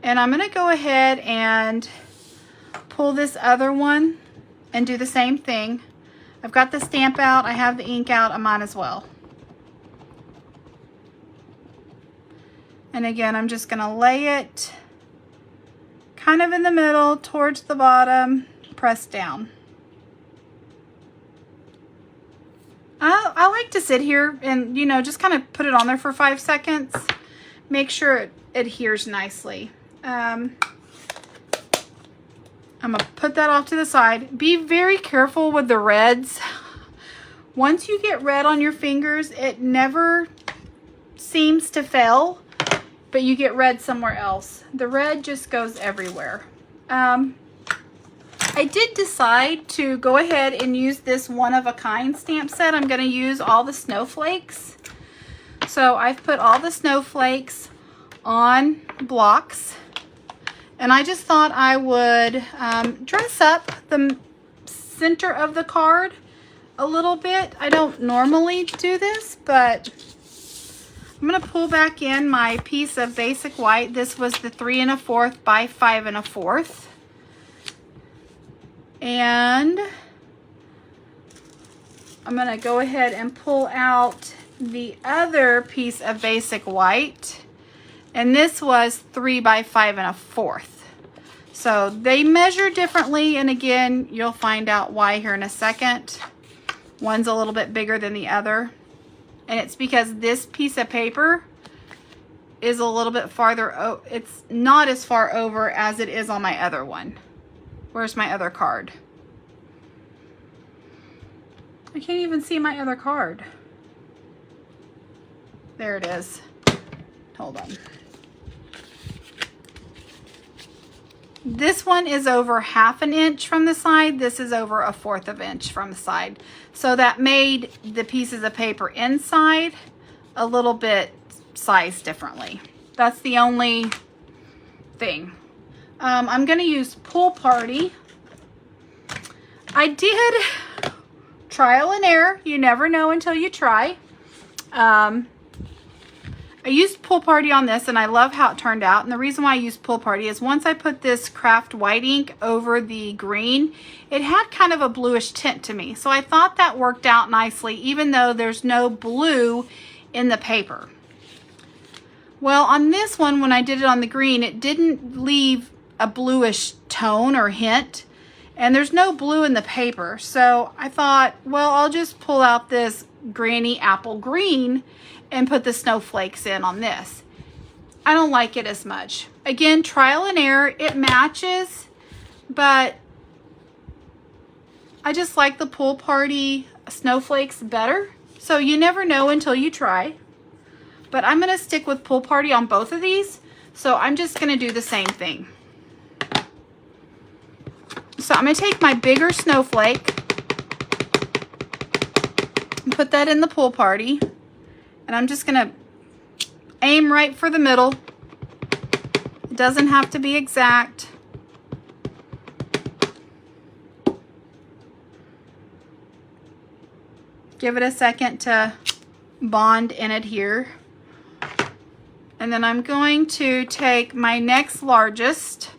And I'm going to go ahead and pull this other one and do the same thing. I've got the stamp out. I have the ink out. I might as well. And again, I'm just going to lay it kind of in the middle towards the bottom, press down. I like to sit here and, you know, just kind of put it on there for 5 seconds. Make sure it adheres nicely. I'm going to put that off to the side. Be very careful with the reds. Once you get red on your fingers, it never seems to fail. But you get red somewhere else. The red just goes everywhere. I did decide to go ahead and use this one-of-a-kind stamp set. I'm going to use all the snowflakes. So I've put all the snowflakes on blocks. And I just thought I would dress up the center of the card a little bit. I don't normally do this, but I'm going to pull back in my piece of basic white. This was the 3 1/4 by 5 1/4. And I'm going to go ahead and pull out the other piece of basic white. And this was 3 by 5 1/4. So they measure differently. And again, you'll find out why here in a second. One's a little bit bigger than the other. And it's because this piece of paper is a little bit farther, it's not as far over as it is on my other one. Where's my other card? I can't even see my other card. There it is. Hold on. This one is over 1/2 inch from the side. This is over 1/4 inch from the side. So that made the pieces of paper inside a little bit sized differently. That's the only thing. I'm going to use Pool Party. I did trial and error. You never know until you try. I used Pool Party on this and I love how it turned out. And the reason why I used Pool Party is once I put this craft white ink over the green, it had kind of a bluish tint to me. So I thought that worked out nicely, even though there's no blue in the paper. Well, on this one, when I did it on the green, it didn't leave a bluish tone or hint. And there's no blue in the paper. So I thought, well, I'll just pull out this Granny Apple Green and put the snowflakes in on this. I don't like it as much. Again, trial and error. It matches, but I just like the Pool Party snowflakes better. So you never know until you try. But I'm going to stick with Pool Party on both of these. So I'm just going to do the same thing. So I'm going to take my bigger snowflake and put that in the Pool Party. And I'm just going to aim right for the middle. It doesn't have to be exact. Give it a second to bond and adhere. And then I'm going to take my next largest.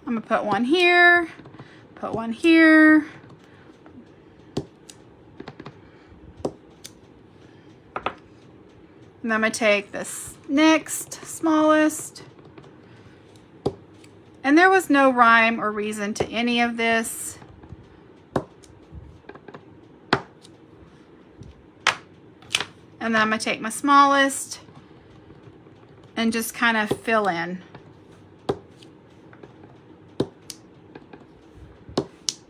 I'm going to put one here, put one here. And I'm going to take this next smallest. And there was no rhyme or reason to any of this. And then I'm going to take my smallest and just kind of fill in.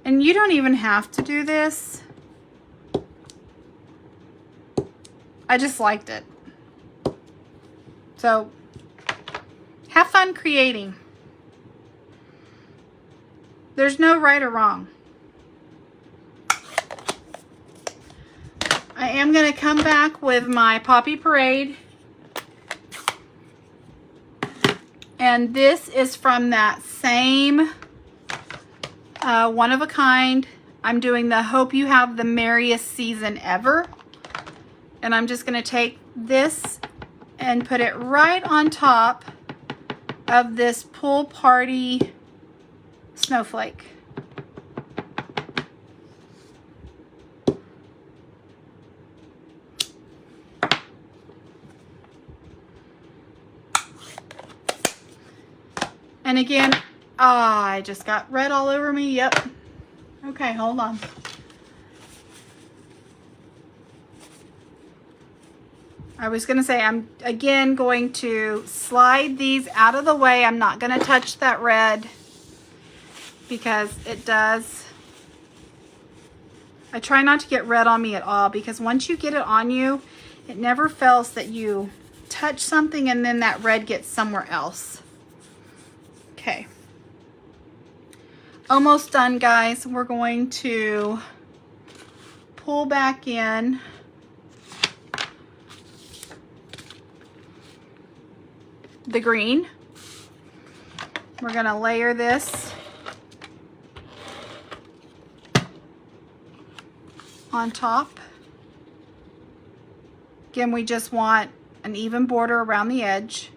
And you don't even have to do this. I just liked it. So, have fun creating. There's no right or wrong. I am going to come back with my Poppy Parade. And this is from that same One of a Kind. I'm doing the Hope You Have the Merriest Season Ever. And I'm just going to take this and put it right on top of this Pool Party snowflake. And again, I just got red all over me. Yep. Okay, hold on. I was going to say, I'm again going to slide these out of the way. I'm not going to touch that red because it does. I try not to get red on me at all because once you get it on you, it never fails that you touch something and then that red gets somewhere else. Okay. Almost done, guys. We're going to pull back in. The green. We're going to layer this on top. Again, we just want an even border around the edge.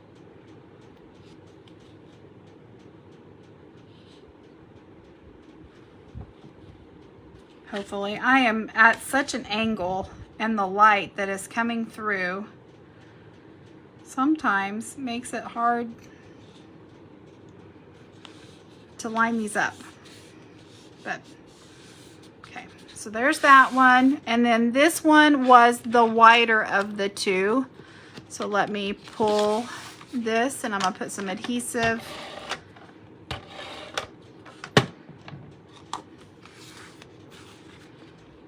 Hopefully, I am at such an angle and the light that is coming through sometimes makes it hard to line these up. But okay, so there's that one. And then this one was the wider of the two. So let me pull this and I'm gonna put some adhesive.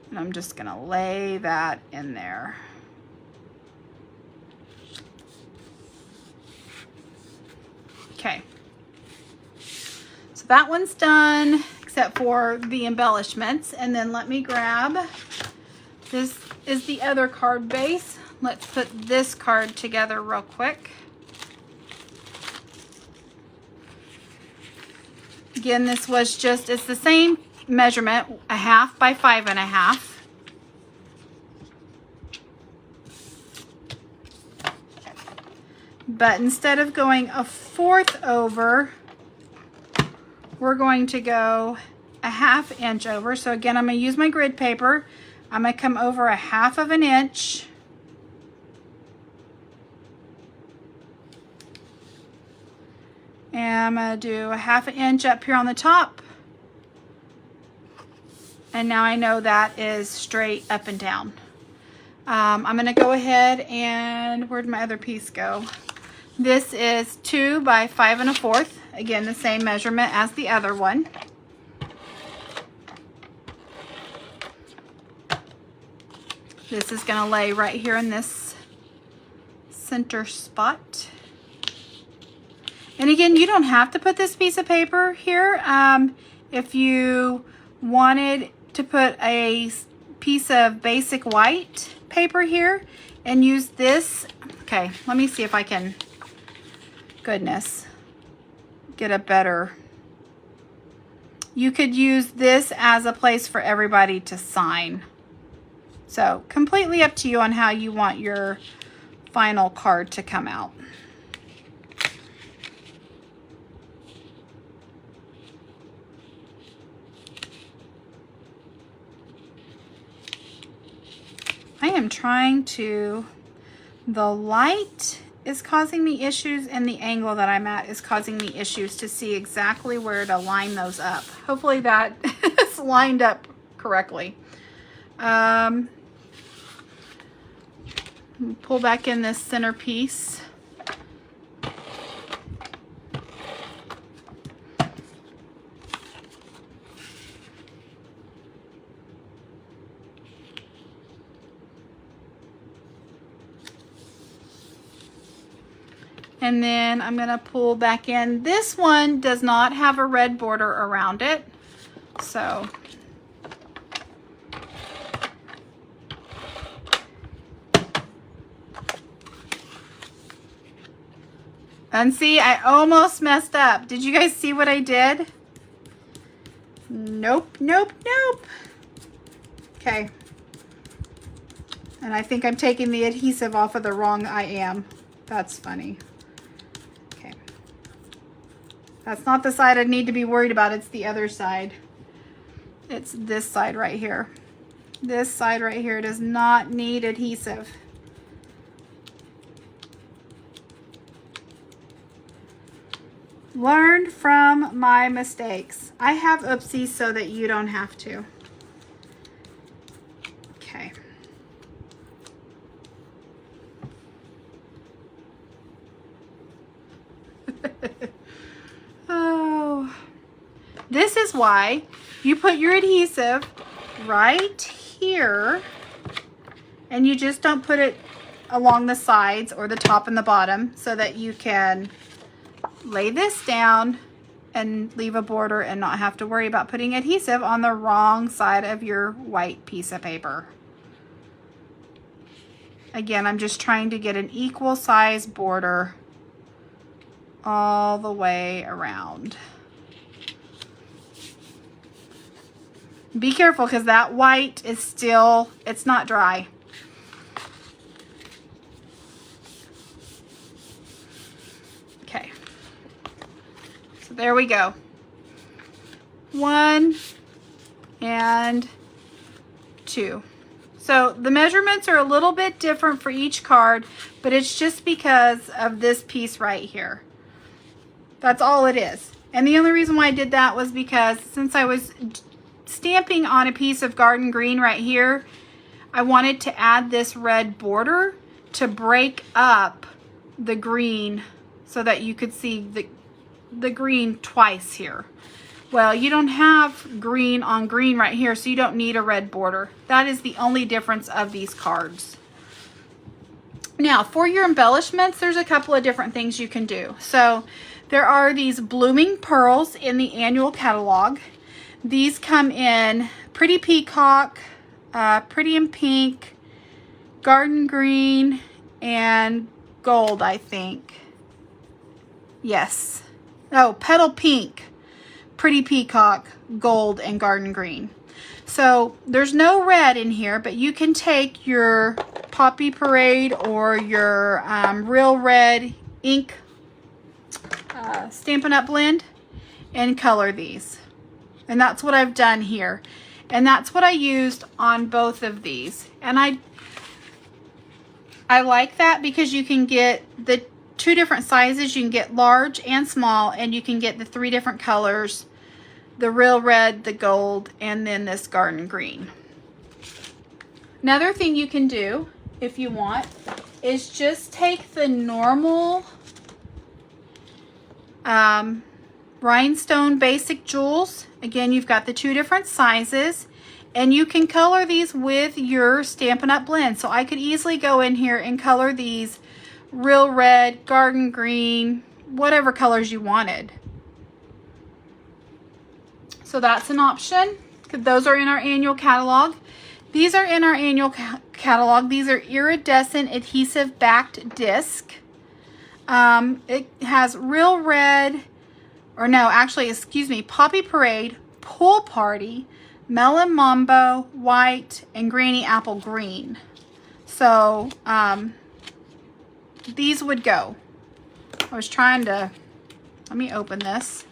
And I'm just gonna lay that in there. Okay. So that one's done, except for the embellishments. And then let me grab, this is the other card base. Let's put this card together real quick. Again, this was just, it's the same measurement, 1/2 by 5 1/2. But instead of going 1/4 over, we're going to go 1/2 inch over. So again, I'm going to use my grid paper. I'm going to come over 1/2 inch. And I'm going to do 1/2 inch up here on the top. And now I know that is straight up and down. I'm going to go ahead and, where'd my other piece go? This is 2 by 5 1/4. Again, the same measurement as the other one. This is going to lay right here in this center spot. And again, you don't have to put this piece of paper here. If you wanted to put a piece of basic white paper here and use this. Okay, let me see if I can, goodness, get a better. You could use this as a place for everybody to sign. So completely up to you on how you want your final card to come out. I am trying to, the light is causing me issues and the angle that I'm at is causing me issues to see exactly where to line those up. Hopefully that is lined up correctly. Pull back in this center piece. And then I'm going to pull back in. This one does not have a red border around it. So and see, I almost messed up. Did you guys see what I did? Nope, nope, nope. Okay. And I think I'm taking the adhesive off of the wrong I am. That's funny. That's not the side I need to be worried about. It's the other side. It's this side right here. This side right here does not need adhesive. Learned from my mistakes. I have oopsies so that you don't have to. Okay. Oh, this is why you put your adhesive right here and you just don't put it along the sides or the top and the bottom so that you can lay this down and leave a border and not have to worry about putting adhesive on the wrong side of your white piece of paper. Again, I'm just trying to get an equal size border all the way around. Be careful because that white is still, it's not dry. So there we go. 1 and 2. So the measurements are a little bit different for each card, but it's just because of this piece right here. That's all it is. And the only reason why I did that was because since I was stamping on a piece of garden green right here, I wanted to add this red border to break up the green so that you could see the green twice here. Well, you don't have green on green right here, so you don't need a red border. That is the only difference of these cards. Now, for your embellishments, there's a couple of different things you can do. So there are these blooming pearls in the annual catalog. These come in Pretty Peacock, Pretty in Pink, Garden Green, and Gold, I think. Yes. Oh, Petal Pink, Pretty Peacock, Gold, and Garden Green. So there's no red in here, but you can take your Poppy Parade or your Real Red ink Stampin' Up! Blend and color these. And that's what I've done here. And that's what I used on both of these. And I like that because you can get the 2 different sizes. You can get large and small, and you can get the 3 different colors. The Real Red, the Gold, and then this Garden Green. Another thing you can do, if you want, is just take the normal rhinestone basic jewels. Again, you've got the 2 different sizes, and you can color these with your Stampin' Up! Blend. So I could easily go in here and color these Real Red, Garden Green, whatever colors you wanted. So that's an option. Those are in our annual catalog. These are in our annual catalog. These are iridescent adhesive backed disc. It has Real Red, or no, actually, excuse me, Poppy Parade, Pool Party, Melon Mambo, White, and Granny Apple Green. So these would go. I was trying to, let me open this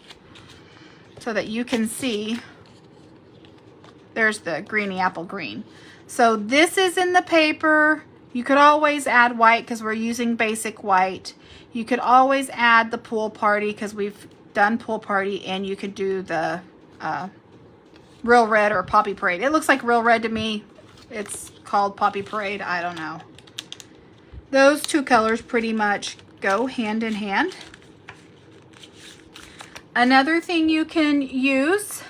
so that you can see. There's the Granny Apple Green. So this is in the paper. You could always add white because we're using basic white. You could always add the Pool Party because we've done Pool Party, and you could do the Real Red or Poppy Parade. It looks like Real Red to me. It's called Poppy Parade. I don't know. Those 2 colors pretty much go hand in hand. Another thing you can use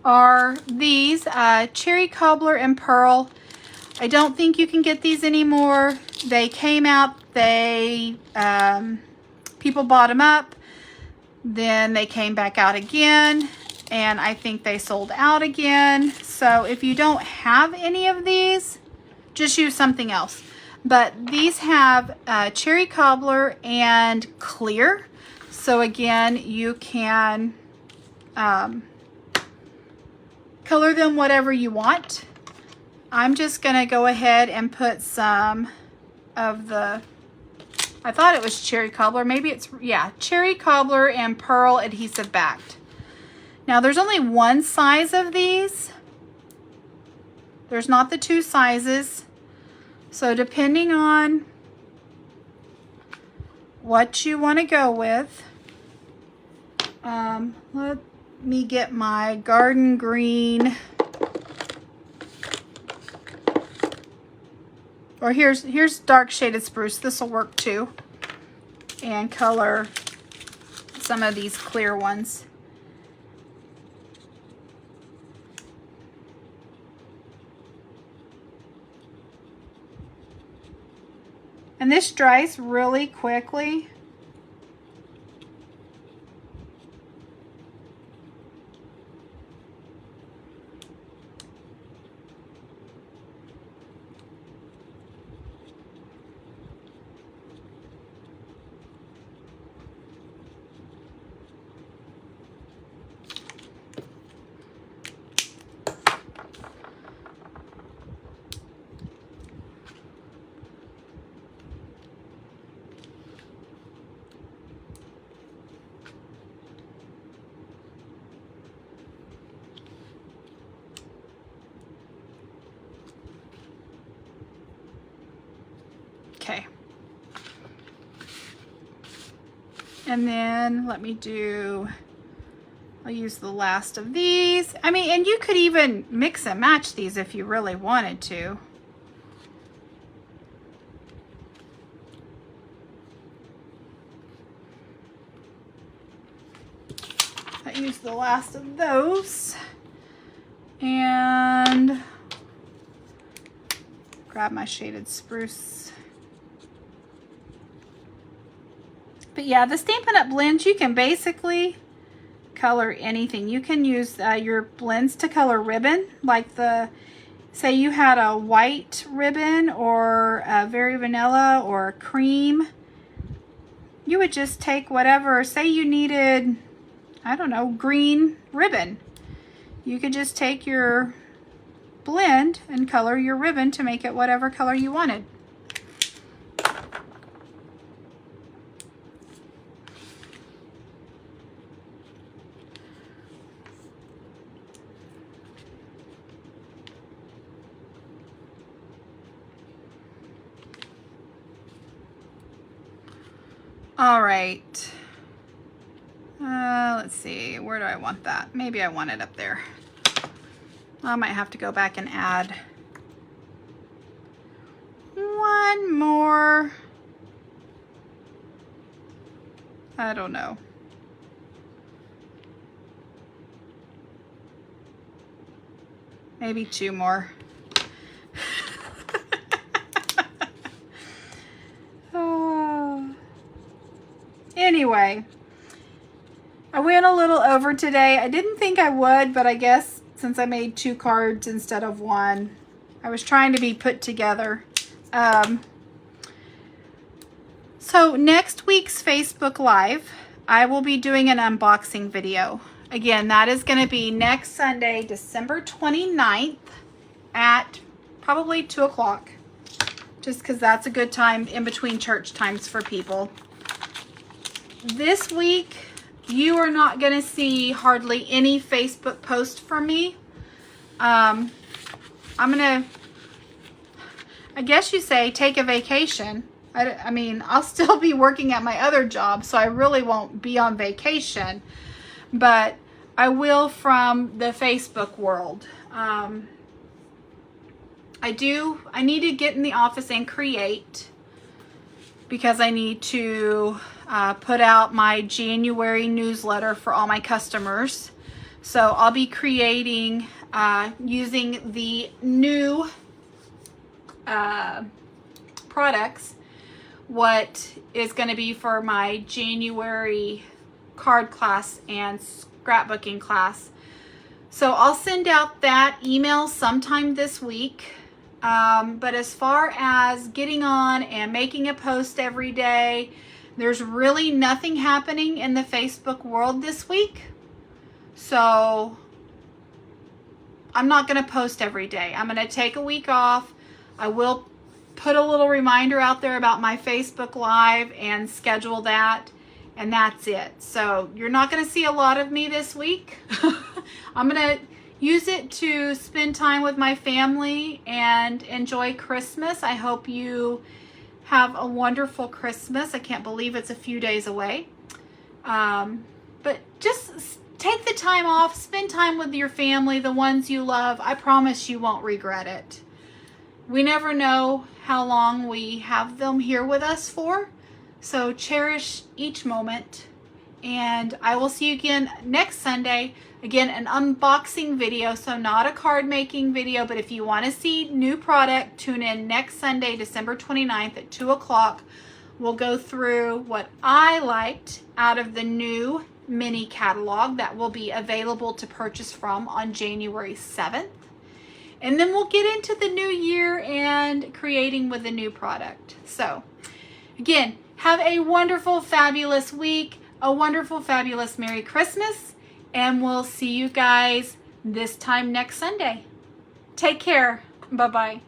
are these Cherry Cobbler and Pearl. I don't think you can get these anymore. They came out, people bought them up, then they came back out again, and I think they sold out again. So if you don't have any of these, just use something else. But these have Cherry Cobbler and clear. So again, you can color them whatever you want. I'm just going to go ahead and put some of the, I thought it was Cherry Cobbler. Maybe it's, yeah, Cherry Cobbler and Pearl adhesive backed. Now there's only 1 size of these. There's not the 2 sizes. So depending on what you want to go with, let me get my Garden Green, or here's dark shaded spruce. This will work too, and color some of these clear ones. And this dries really quickly. And then I'll use the last of these. I mean, and you could even mix and match these if you really wanted to. I use the last of those. And grab my shaded spruce. But yeah, the Stampin' Up! Blends, you can basically color anything. You can use your blends to color ribbon, like say you had a white ribbon or a very vanilla or a cream. You would just take whatever, say you needed, I don't know, green ribbon. You could just take your blend and color your ribbon to make it whatever color you wanted. All right. Let's see, where do I want that? Maybe I want it up there. I might have to go back and add one more. I don't know. Maybe two more. Anyway, I went a little over today. I didn't think I would, but I guess since I made 2 cards instead of 1, I was trying to be put together. So next week's Facebook Live, I will be doing an unboxing video. Again, that is going to be next Sunday, December 29th at probably 2 o'clock. Just because that's a good time in between church times for people. This week, you are not going to see hardly any Facebook posts from me. I'm going to, I guess you say, take a vacation. I mean, I'll still be working at my other job, so I really won't be on vacation. But I will from the Facebook world. I need to get in the office and create, because I need to put out my January newsletter for all my customers. So I'll be creating using the new products, what is going to be for my January card class and scrapbooking class. So I'll send out that email sometime this week. But as far as getting on and making a post every day, there's really nothing happening in the Facebook world this week. So I'm not going to post every day. I'm going to take a week off. I will put a little reminder out there about my Facebook Live and schedule that. And that's it. So you're not going to see a lot of me this week. I'm going to use it to spend time with my family and enjoy Christmas. I hope you have a wonderful Christmas. I can't believe it's a few days away. But just take the time off, spend time with your family, the ones you love. I promise you won't regret it. We never know how long we have them here with us for. So cherish each moment. And I will see you again next Sunday. Again, an unboxing video, so not a card making video, but if you want to see new product, tune in next Sunday, December 29th at 2 o'clock. We'll go through what I liked out of the new mini catalog that will be available to purchase from on January 7th. And then we'll get into the new year and creating with a new product. So, again, have a wonderful, fabulous week, a wonderful, fabulous Merry Christmas. And we'll see you guys this time next Sunday. Take care. Bye-bye.